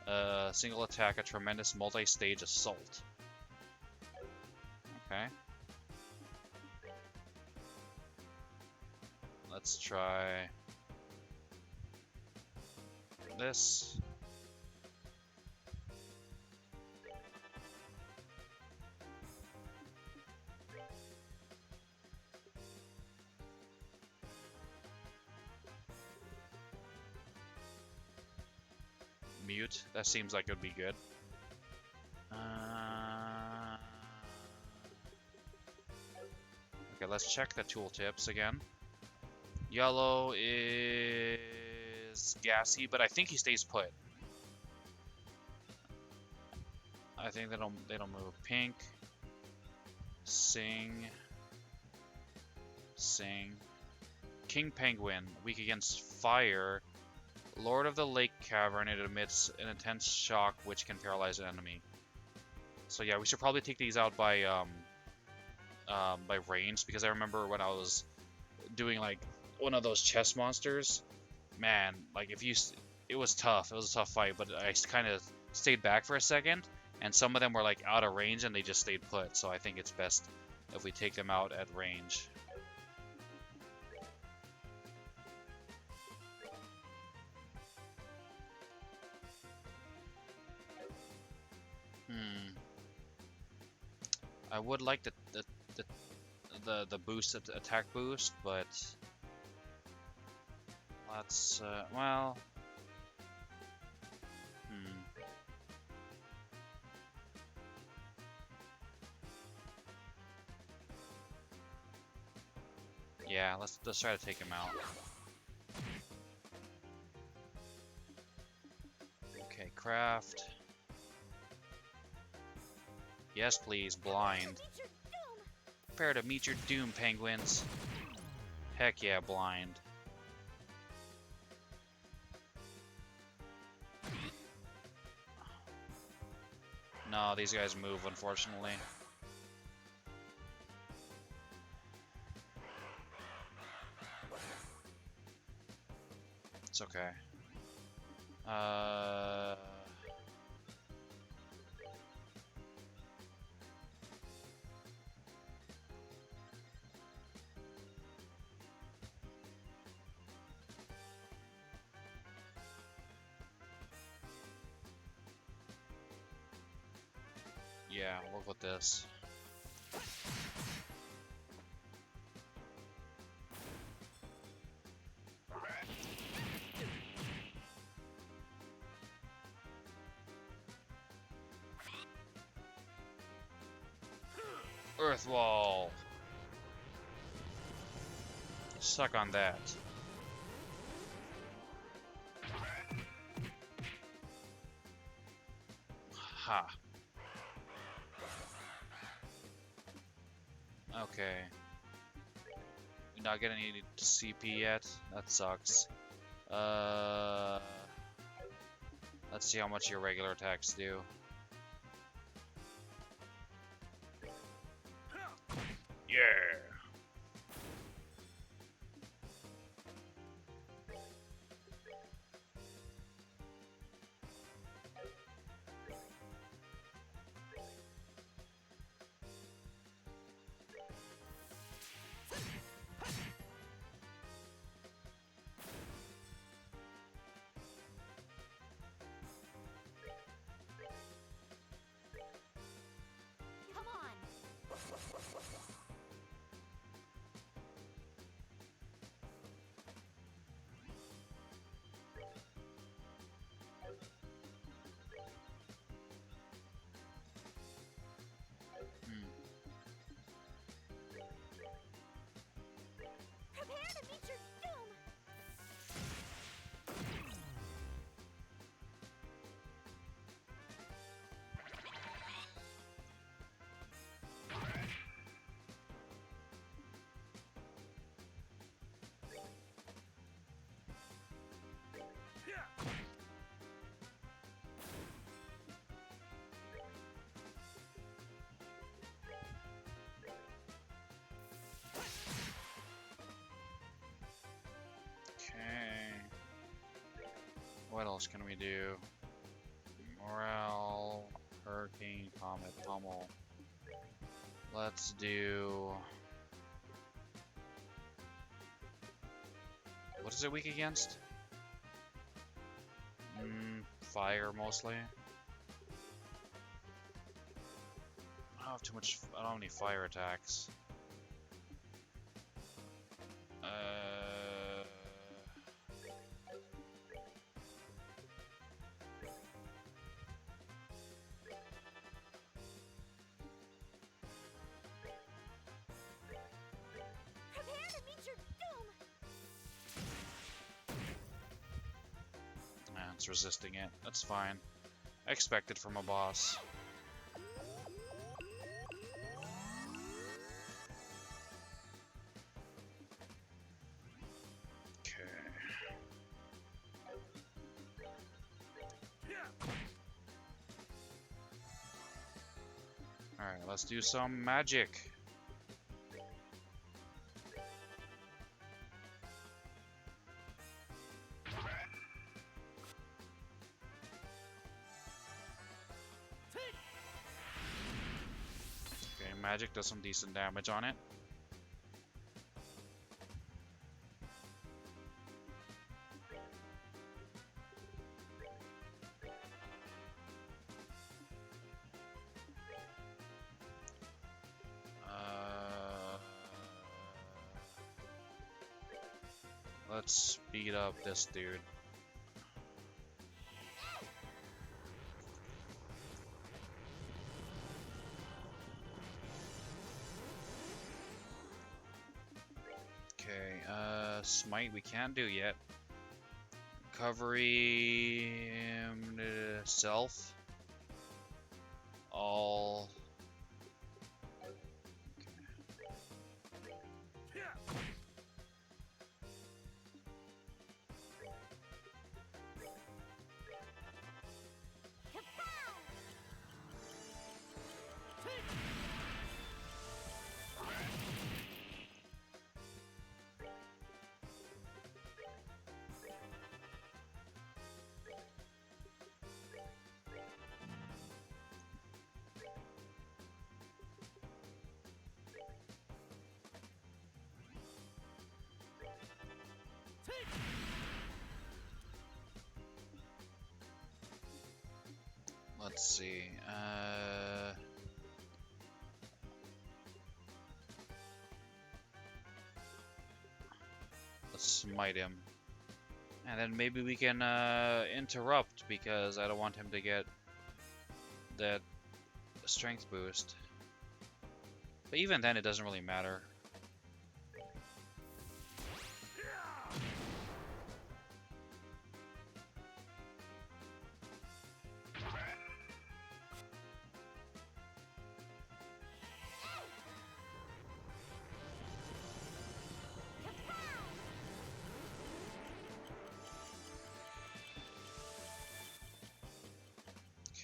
50%. Single attack, a tremendous multi-stage assault. Okay. Let's try this. Mute. That seems like it would be good. Okay, let's check the tooltips again. Yellow is gassy, but I think he stays put. I think they don't move. Pink. Sing. King Penguin, weak against fire. Lord of the Lake Cavern, it emits an intense shock which can paralyze an enemy. So yeah, we should probably take these out by range, because I remember when I was doing like one of those chest monsters, man, like it was tough. It was a tough fight, but I kind of stayed back for a second, and some of them were like out of range and they just stayed put. So I think it's best if we take them out at range. I would like the boosted attack boost, but let's well. Yeah, let's try to take him out. Okay, craft. Yes, please, blind. Prepare to meet your doom, penguins. Heck yeah, blind. No, these guys move, unfortunately. It's okay. Yeah, we'll go with this. Earth wall. Suck on that. Ha. Okay. We're not getting any CP yet. That sucks. Let's see how much your regular attacks do. Yeah. What else can we do? Morale, Hurricane, Comet, Pummel. Let's do... What is it weak against? Fire, mostly. I don't have too much... I don't have any fire attacks. It's resisting it. That's fine. I expect it from a boss. Okay. Alright, let's do some magic. magic does some decent damage on it. Let's speed up this dude. Okay, smite we can't do yet. Recovery, self, all. Let's see. Let's smite him, and then maybe we can interrupt because I don't want him to get that strength boost. But even then, it doesn't really matter.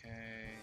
Okay.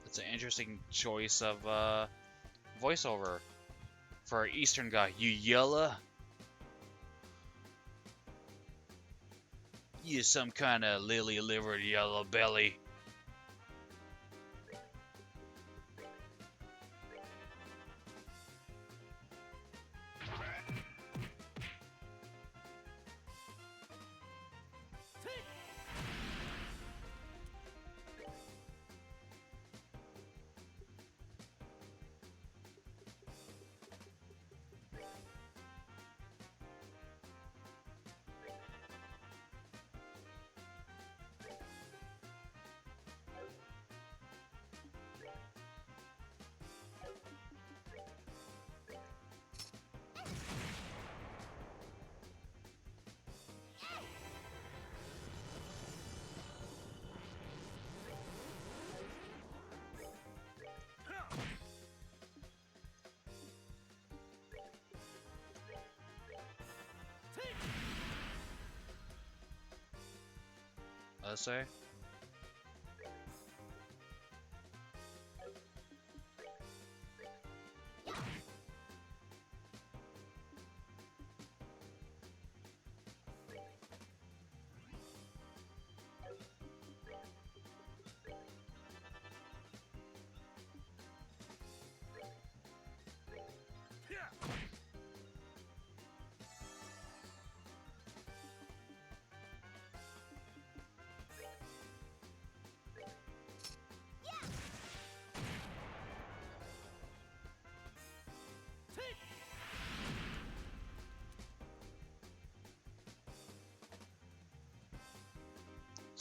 It's an interesting choice of voiceover for our Eastern guy. You yella? You some kind of lily-livered yellow belly. Let's say.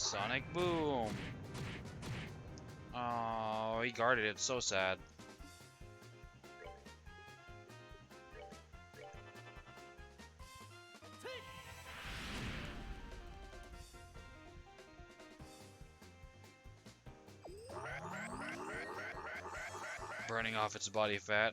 Sonic Boom. Oh, he guarded it. So sad. Burning off its body fat.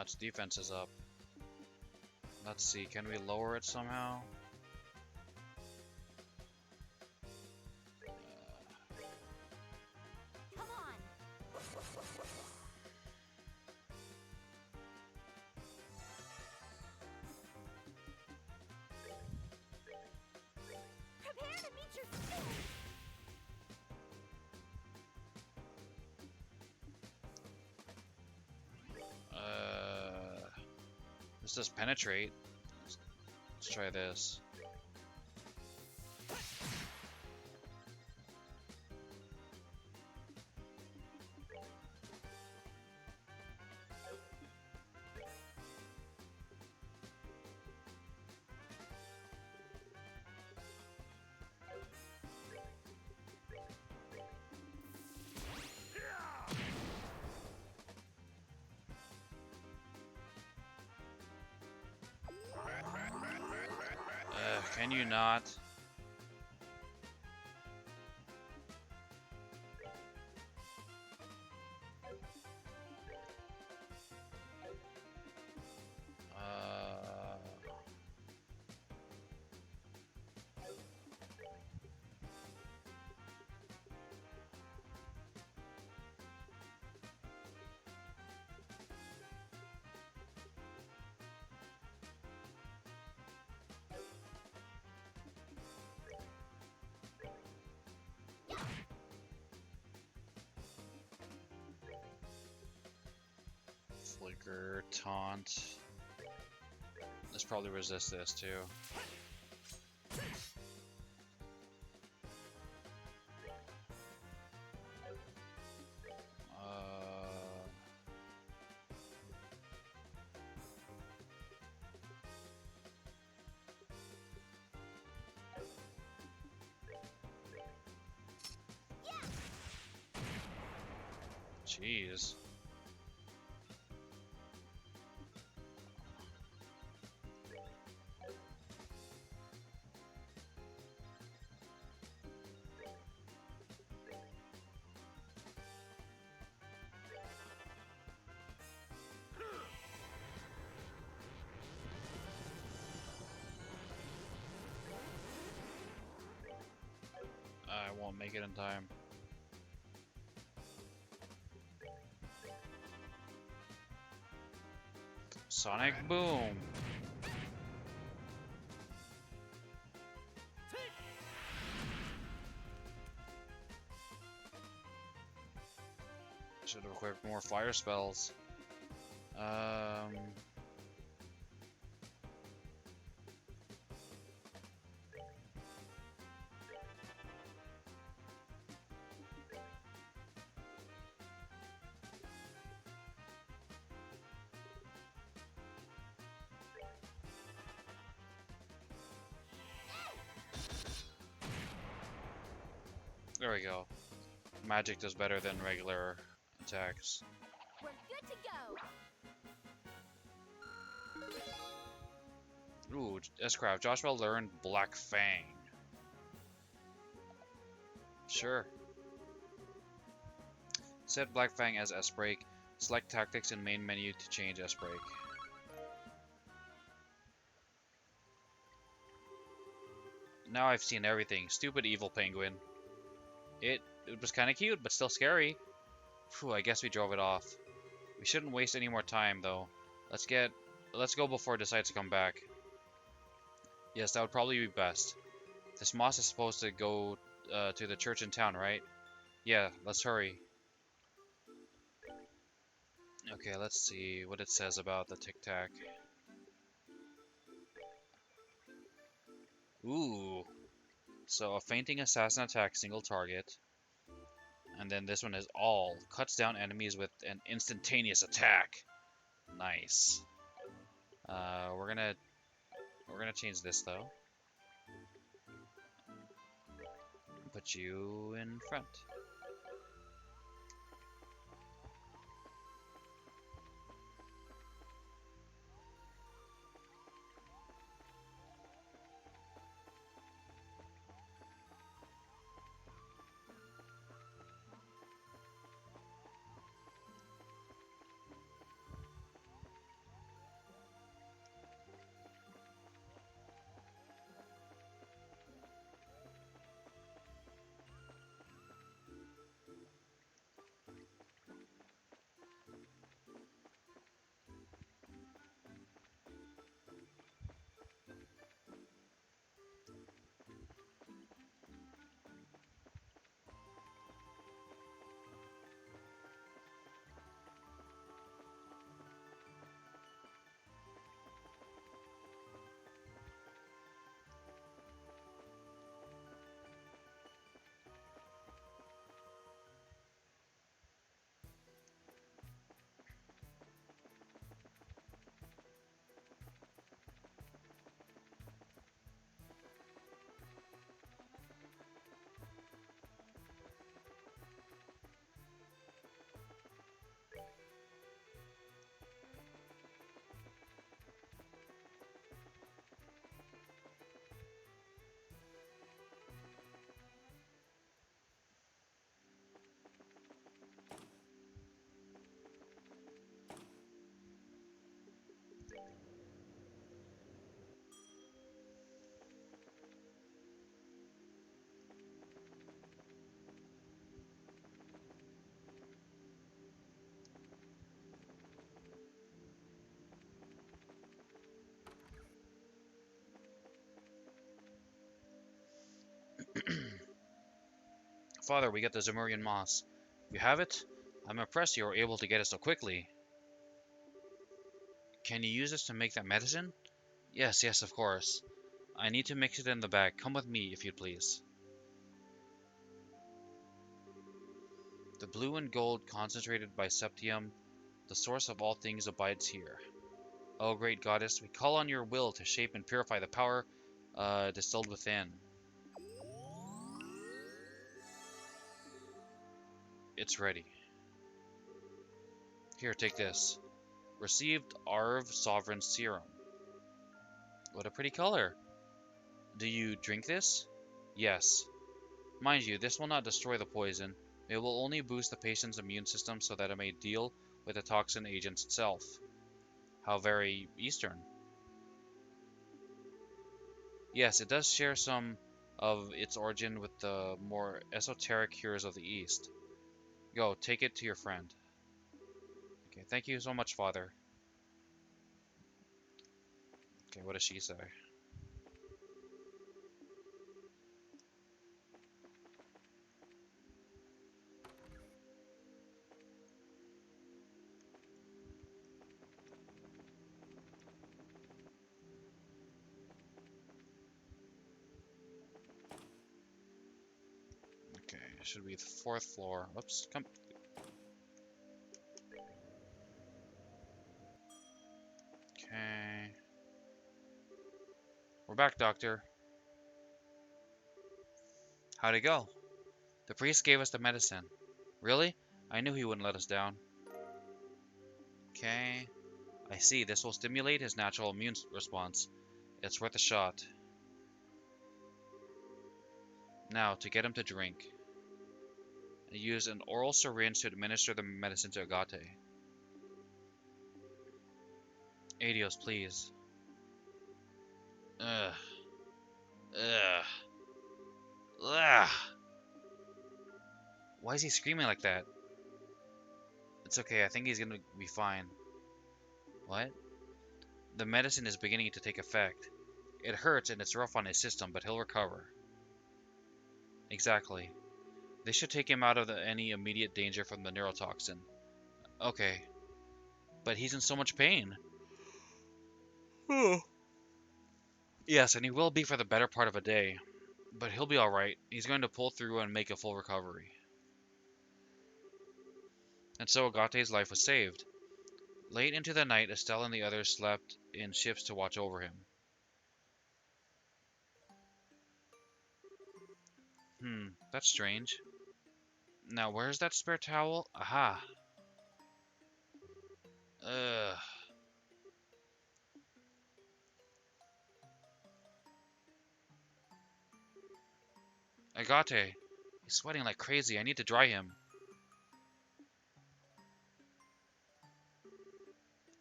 Its defense is up. Let's see, can we lower it somehow? Come on. Prepare to meet your doom. This does penetrate. Let's try this. Can you not? Flicker, taunt. Let's probably resist this too. Jeez. I won't make it in time. Sonic Boom! Should have equipped more fire spells. There we go. Magic does better than regular attacks. We're good to go. Ooh, S-Craft. Joshua learned Black Fang. Sure. Set Black Fang as S-Break. Select Tactics in main menu to change S-Break. Now I've seen everything. Stupid evil penguin. It was kind of cute, but still scary. Phew, I guess we drove it off. We shouldn't waste any more time, though. Let's go before it decides to come back. Yes, that would probably be best. This moss is supposed to go to the church in town, right? Yeah, let's hurry. Okay, let's see what it says about the Tic Tac. Ooh. So a fainting assassin attack, single target. And then this one is all. Cuts down enemies with an instantaneous attack. Nice. We're gonna change this though. Put you in front. Father, we got the Zemurian moss. You have it? I'm impressed you were able to get it so quickly. Can you use this to make that medicine? Yes, yes, of course. I need to mix it in the bag. Come with me, if you please. The blue and gold concentrated by Septium, the source of all things, abides here. O great goddess, we call on your will to shape and purify the power distilled within. It's ready. Here, take this. Received Arv Sovereign Serum. What a pretty color. Do you drink this? Yes. Mind you, this will not destroy the poison. It will only boost the patient's immune system so that it may deal with the toxin agents itself. How very Eastern. Yes, it does share some of its origin with the more esoteric cures of the East. Go, take it to your friend. Okay, thank you so much, Father. Okay, what does she say? Okay, it should be the 4th floor. Oops, come. Okay. We're back, Doctor. How'd it go? The priest gave us the medicine. Really? I knew he wouldn't let us down. Okay. I see. This will stimulate his natural immune response. It's worth a shot. Now, to get him to drink. Use an oral syringe to administer the medicine to Agate. Adios, please. Ugh. Ugh. Ugh. Why is he screaming like that? It's okay, I think he's gonna be fine. What? The medicine is beginning to take effect. It hurts and it's rough on his system, but he'll recover. Exactly. This should take him out of any immediate danger from the neurotoxin. Okay. But he's in so much pain. Oh. Yes, and he will be for the better part of a day. But he'll be alright. He's going to pull through and make a full recovery. And so Agate's life was saved. Late into the night, Estelle and the others slept in shifts to watch over him. That's strange. Now, where's that spare towel? Aha. Ugh. Agate. He's sweating like crazy. I need to dry him.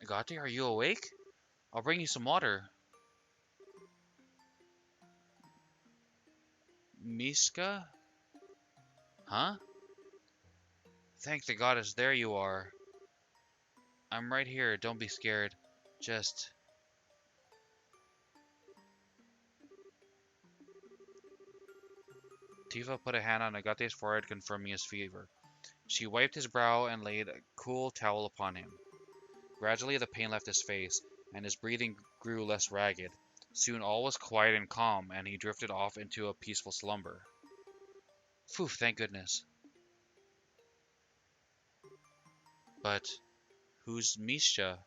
Agate, are you awake? I'll bring you some water. Miska? Huh? Thank the goddess, there you are. I'm right here, don't be scared. Just... Tifa put a hand on Agate's forehead, confirming his fever. She wiped his brow and laid a cool towel upon him. Gradually the pain left his face, and his breathing grew less ragged. Soon all was quiet and calm, and he drifted off into a peaceful slumber. Phew, thank goodness. But who's Misha?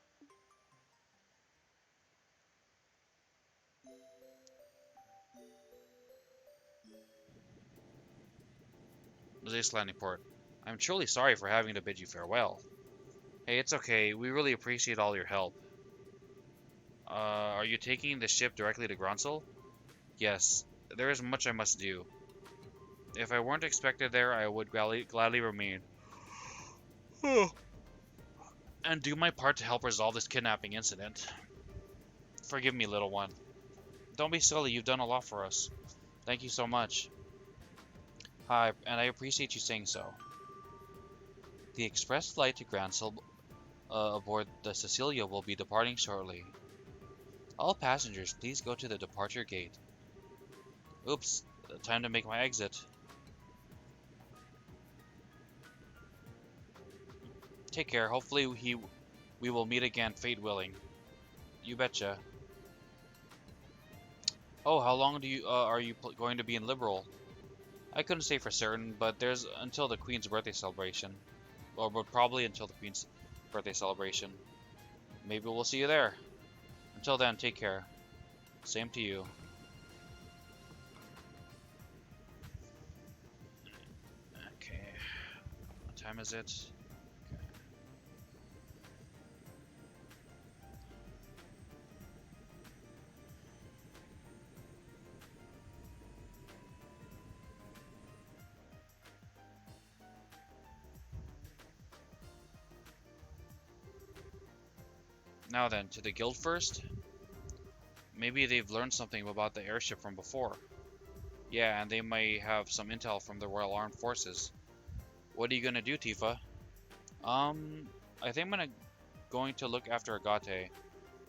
This landing port. I'm truly sorry for having to bid you farewell. Hey, it's okay. We really appreciate all your help. Are you taking the ship directly to Gronsel? Yes. There is much I must do. If I weren't expected there, I would gladly remain. And do my part to help resolve this kidnapping incident. Forgive me, little one. Don't be silly, you've done a lot for us. Thank you so much. Hi, and I appreciate you saying so. The express flight to Gransel aboard the Cecilia will be departing shortly. All passengers, please go to the departure gate. Oops, time to make my exit. Take care, hopefully we will meet again, fate willing. You betcha. Oh, how long are you going to be in Liberal? I couldn't say for certain, but there's until the Queen's birthday celebration. Or probably until the Queen's birthday celebration. Maybe we'll see you there. Until then, take care. Same to you. Okay. What time is it? Okay. Now then, to the guild first? Maybe they've learned something about the airship from before. Yeah, and they may have some intel from the Royal Armed Forces. What are you gonna do, Tifa? I think I'm going to look after Agate.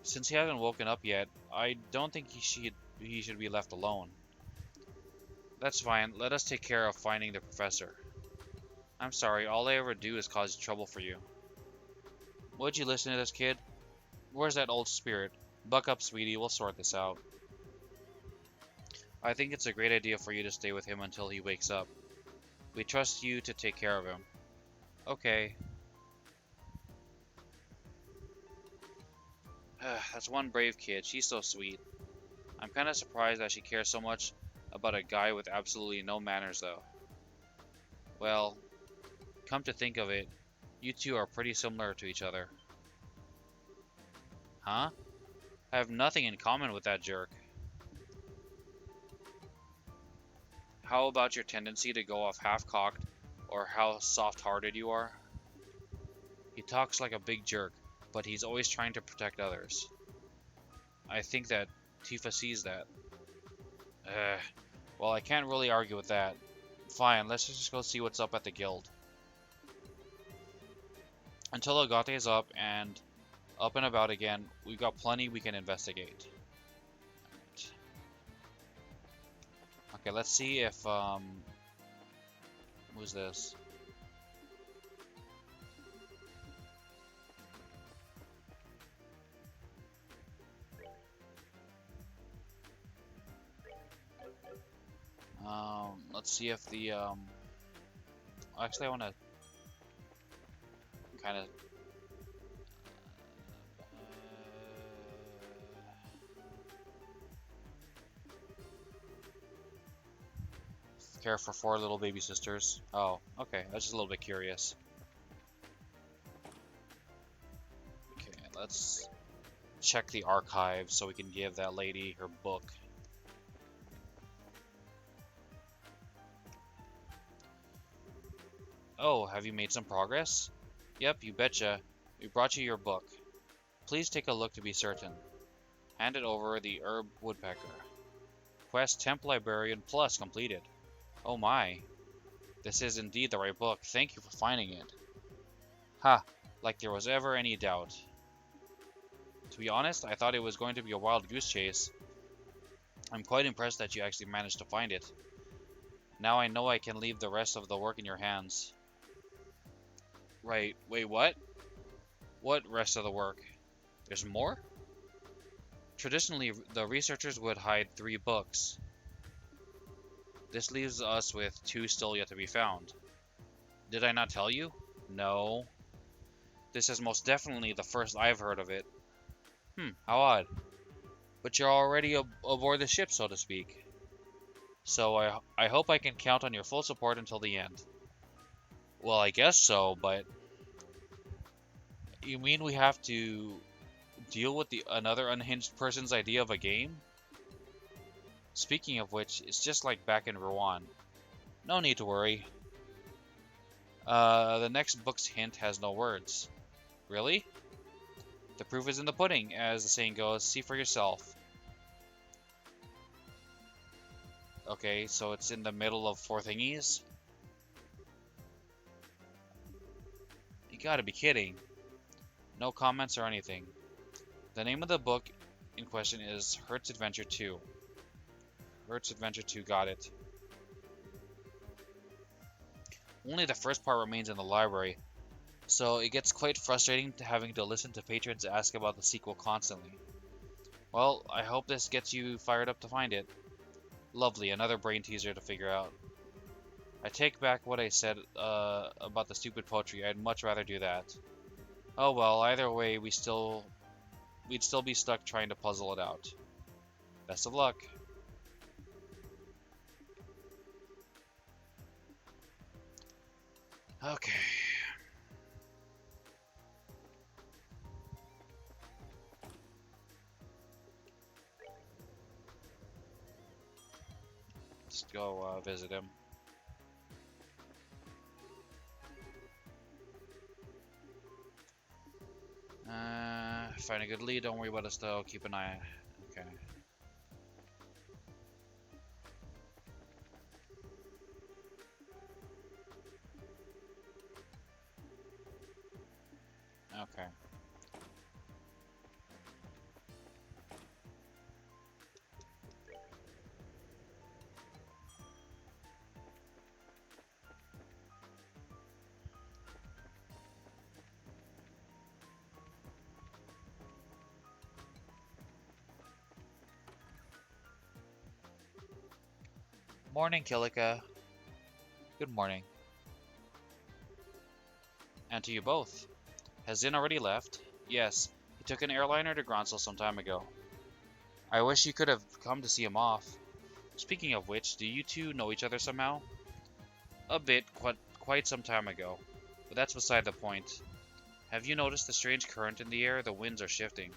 Since he hasn't woken up yet, I don't think he should be left alone. That's fine. Let us take care of finding the professor. I'm sorry, all I ever do is cause trouble for you. Would you listen to this kid? Where's that old spirit? Buck up, sweetie, we'll sort this out. I think it's a great idea for you to stay with him until he wakes up. We trust you to take care of him. Okay. That's one brave kid, she's so sweet. I'm kinda surprised that she cares so much about a guy with absolutely no manners though. Well, come to think of it, you two are pretty similar to each other. Huh? I have nothing in common with that jerk. How about your tendency to go off half-cocked, or how soft-hearted you are? He talks like a big jerk, but he's always trying to protect others. I think that Tifa sees that. Well, I can't really argue with that. Fine, let's just go see what's up at the guild. Until Agate is up and about again, we've got plenty we can investigate. Right. Okay, let's see if, who's this? let's see if the actually I want to kind of care for 4 little baby sisters. Oh, okay. I was just a little bit curious. Okay, let's check the archive so we can give that lady her book. Oh, have you made some progress? Yep, you betcha. We brought you your book. Please take a look to be certain. Hand it over the Herb Woodpecker. Quest Temp Librarian Plus completed. Oh my. This is indeed the right book. Thank you for finding it. Ha, like there was ever any doubt. To be honest, I thought it was going to be a wild goose chase. I'm quite impressed that you actually managed to find it. Now I know I can leave the rest of the work in your hands. Right, wait, what? What rest of the work? There's more? Traditionally, the researchers would hide 3 books. This leaves us with 2 still yet to be found. Did I not tell you? No. This is most definitely the first I've heard of it. How odd. But you're already aboard the ship, so to speak. So I hope I can count on your full support until the end. Well, I guess so, but... You mean we have to deal with another unhinged person's idea of a game? Speaking of which, it's just like back in Rouen. No need to worry. The next book's hint has no words. Really? The proof is in the pudding, as the saying goes. See for yourself. Okay, so it's in the middle of 4 thingies? You gotta be kidding. No comments or anything. The name of the book in question is Hertz Adventure 2. Hertz Adventure 2, got it. Only the first part remains in the library, so it gets quite frustrating having to listen to patrons ask about the sequel constantly. Well, I hope this gets you fired up to find it. Lovely, another brain teaser to figure out. I take back what I said about the stupid poetry. I'd much rather do that. Oh well, either way, we'd still be stuck trying to puzzle it out. Best of luck. Okay. Let's go visit him. Find a good lead, don't worry about us though, keep an eye. Okay. Okay. Morning, Kilika. Good morning. And to you both. Has Zin already left? Yes, he took an airliner to Gronsel some time ago. I wish you could have come to see him off. Speaking of which, do you two know each other somehow? A bit, quite some time ago. But that's beside the point. Have you noticed the strange current in the air? The winds are shifting.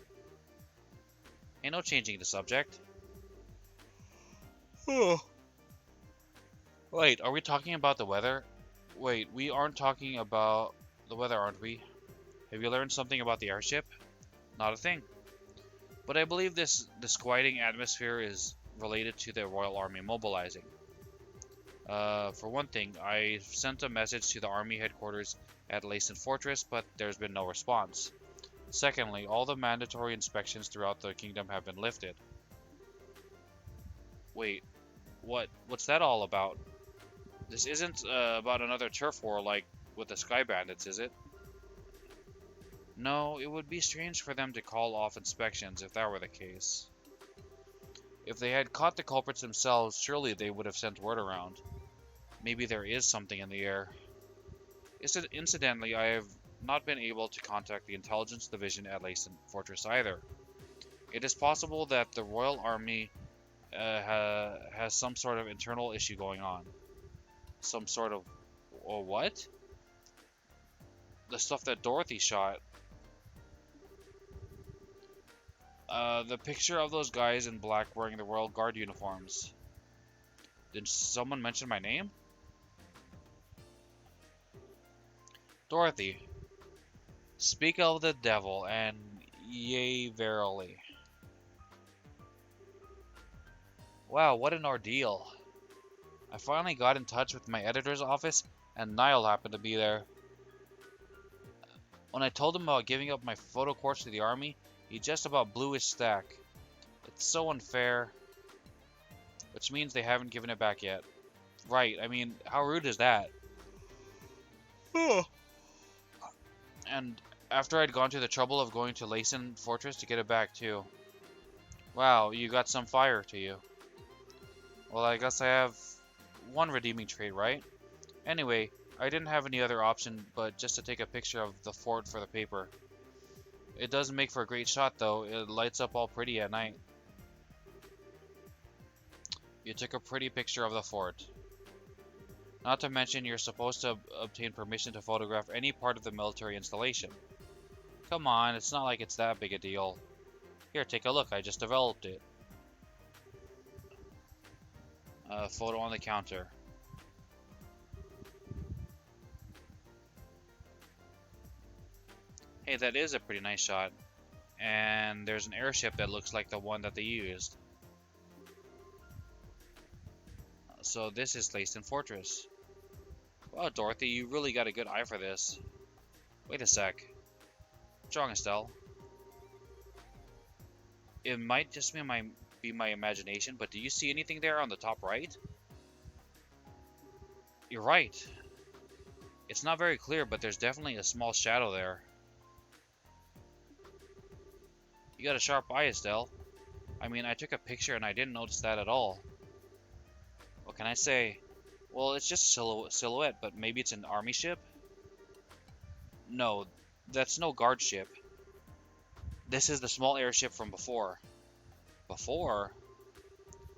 Ain't no changing the subject. Oh. Wait, are we talking about the weather? Wait, we aren't talking about the weather, aren't we? Have you learned something about the airship? Not a thing. But I believe this disquieting atmosphere is related to the Royal Army mobilizing. For one thing, I sent a message to the Army headquarters at Leysen Fortress, but there's been no response. Secondly, all the mandatory inspections throughout the kingdom have been lifted. Wait, what's that all about? This isn't about another turf war like with the Sky Bandits, is it? No, it would be strange for them to call off inspections if that were the case. If they had caught the culprits themselves, surely they would have sent word around. Maybe there is something in the air. Incidentally, I have not been able to contact the intelligence division at Layson Fortress either. It is possible that the Royal Army has some sort of internal issue going on. Some sort of... what? The stuff that Dorothy shot. The picture of those guys in black wearing the Royal Guard uniforms. Did someone mention my name? Dorothy. Speak of the devil, and yea, verily. Wow, what an ordeal. I finally got in touch with my editor's office, and Niall happened to be there. When I told him about giving up my photo course to the army, he just about blew his stack. It's so unfair. Which means they haven't given it back yet. Right, I mean, how rude is that? And after I'd gone to the trouble of going to Layson Fortress to get it back too. Wow, you got some fire to you. Well, I guess I have one redeeming trait, right? Anyway, I didn't have any other option but just to take a picture of the fort for the paper. It doesn't make for a great shot though, it lights up all pretty at night. You took a pretty picture of the fort. Not to mention you're supposed to obtain permission to photograph any part of the military installation. Come on, it's not like it's that big a deal. Here, take a look, I just developed it. Photo on the counter. Hey, that is a pretty nice shot. And there's an airship that looks like the one that they used. So this is Layson Fortress. Wow, Dorothy, you really got a good eye for this. Wait a sec. What's wrong, Estelle? It might just be my imagination, but do you see anything there on the top right? You're right. It's not very clear, but there's definitely a small shadow there. You got a sharp eye, Estelle. I mean, I took a picture and I didn't notice that at all. What can I say? Well, it's just a silhouette, but maybe it's an army ship? No, that's no guard ship. This is the small airship from before. Before?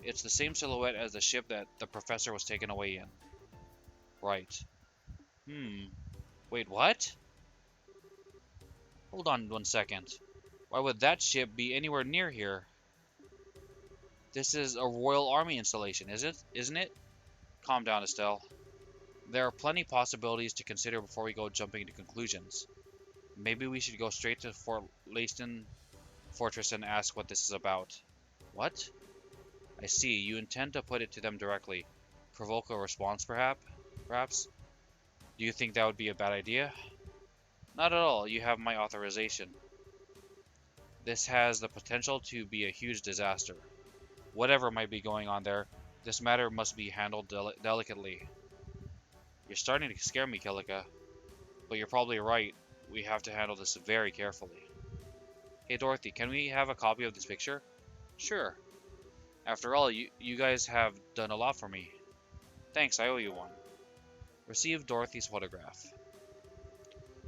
It's the same silhouette as the ship that the professor was taken away in. Right. Wait, what? Hold on 1 second. Why would that ship be anywhere near here? This is a Royal Army installation, isn't it? Calm down, Estelle. There are plenty of possibilities to consider before we go jumping to conclusions. Maybe we should go straight to Fort Layson Fortress and ask what this is about. What? I see, you intend to put it to them directly. Provoke a response, perhaps? Do you think that would be a bad idea? Not at all, you have my authorization. This has the potential to be a huge disaster. Whatever might be going on there, this matter must be handled delicately. You're starting to scare me, Kilika. But you're probably right. We have to handle this very carefully. Hey Dorothy, can we have a copy of this picture? Sure. After all, you guys have done a lot for me. Thanks, I owe you one. Receive Dorothy's photograph.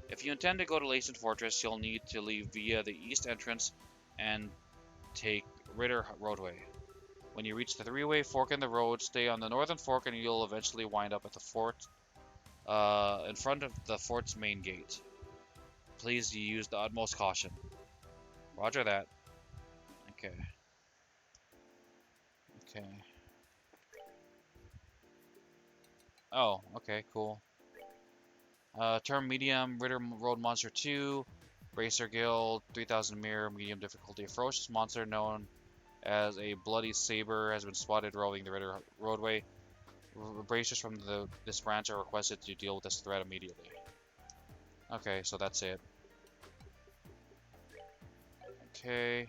If you intend to go to Layson Fortress, you'll need to leave via the east entrance and take Ritter Roadway. When you reach the three-way fork in the road, stay on the northern fork and you'll eventually wind up at the fort, in front of the fort's main gate. Please use the utmost caution. Roger that. Okay. Oh, okay, cool. Term medium, Ritter Road Monster 2, Bracer Guild, 3000 mirror, medium difficulty. A ferocious monster known as a bloody saber has been spotted roving the Ritter roadway. Bracers from this branch are requested to deal with this threat immediately. Okay, so that's it. Okay.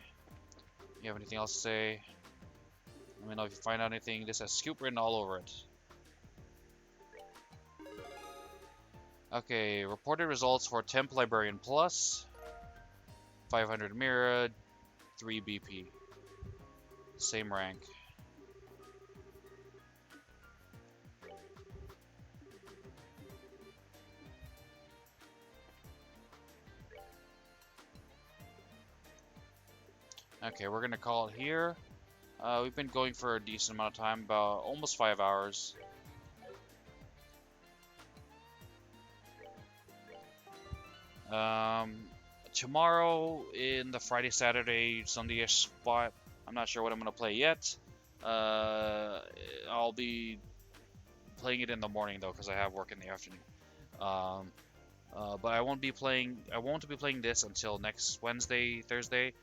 You have anything else to say? Let me know if you find out anything. This has Scoop written all over it. Okay, reported results for Temp Librarian Plus. 500 mirror, 3 BP. Same rank. Okay, we're gonna call it here. We've been going for a decent amount of time, about almost 5 hours. Um, Tomorrow in the Friday, Saturday, Sunday-ish spot, I'm not sure what I'm gonna play yet. I'll be playing it in the morning though, because I have work in the afternoon. Um, but I won't be playing. I won't be playing this until next Wednesday, Thursday.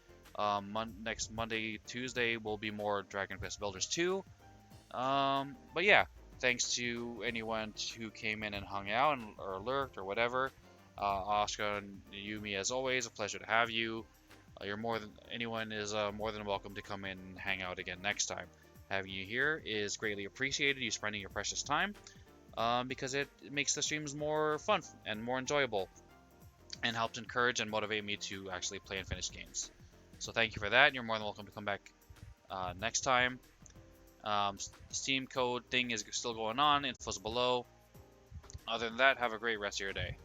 Next Monday, Tuesday will be more Dragon Quest Builders 2. But yeah, thanks to anyone who came in and hung out or lurked or whatever. Oscar and Yumi, as always, a pleasure to have you. You're more than anyone is more than welcome to come in and hang out again next time. Having you here is greatly appreciated. You spending your precious time, because it makes the streams more fun and more enjoyable, and helps encourage and motivate me to actually play and finish games. So thank you for that. You're more than welcome to come back next time. Steam code thing is still going on. Info's below. Other than that, have a great rest of your day.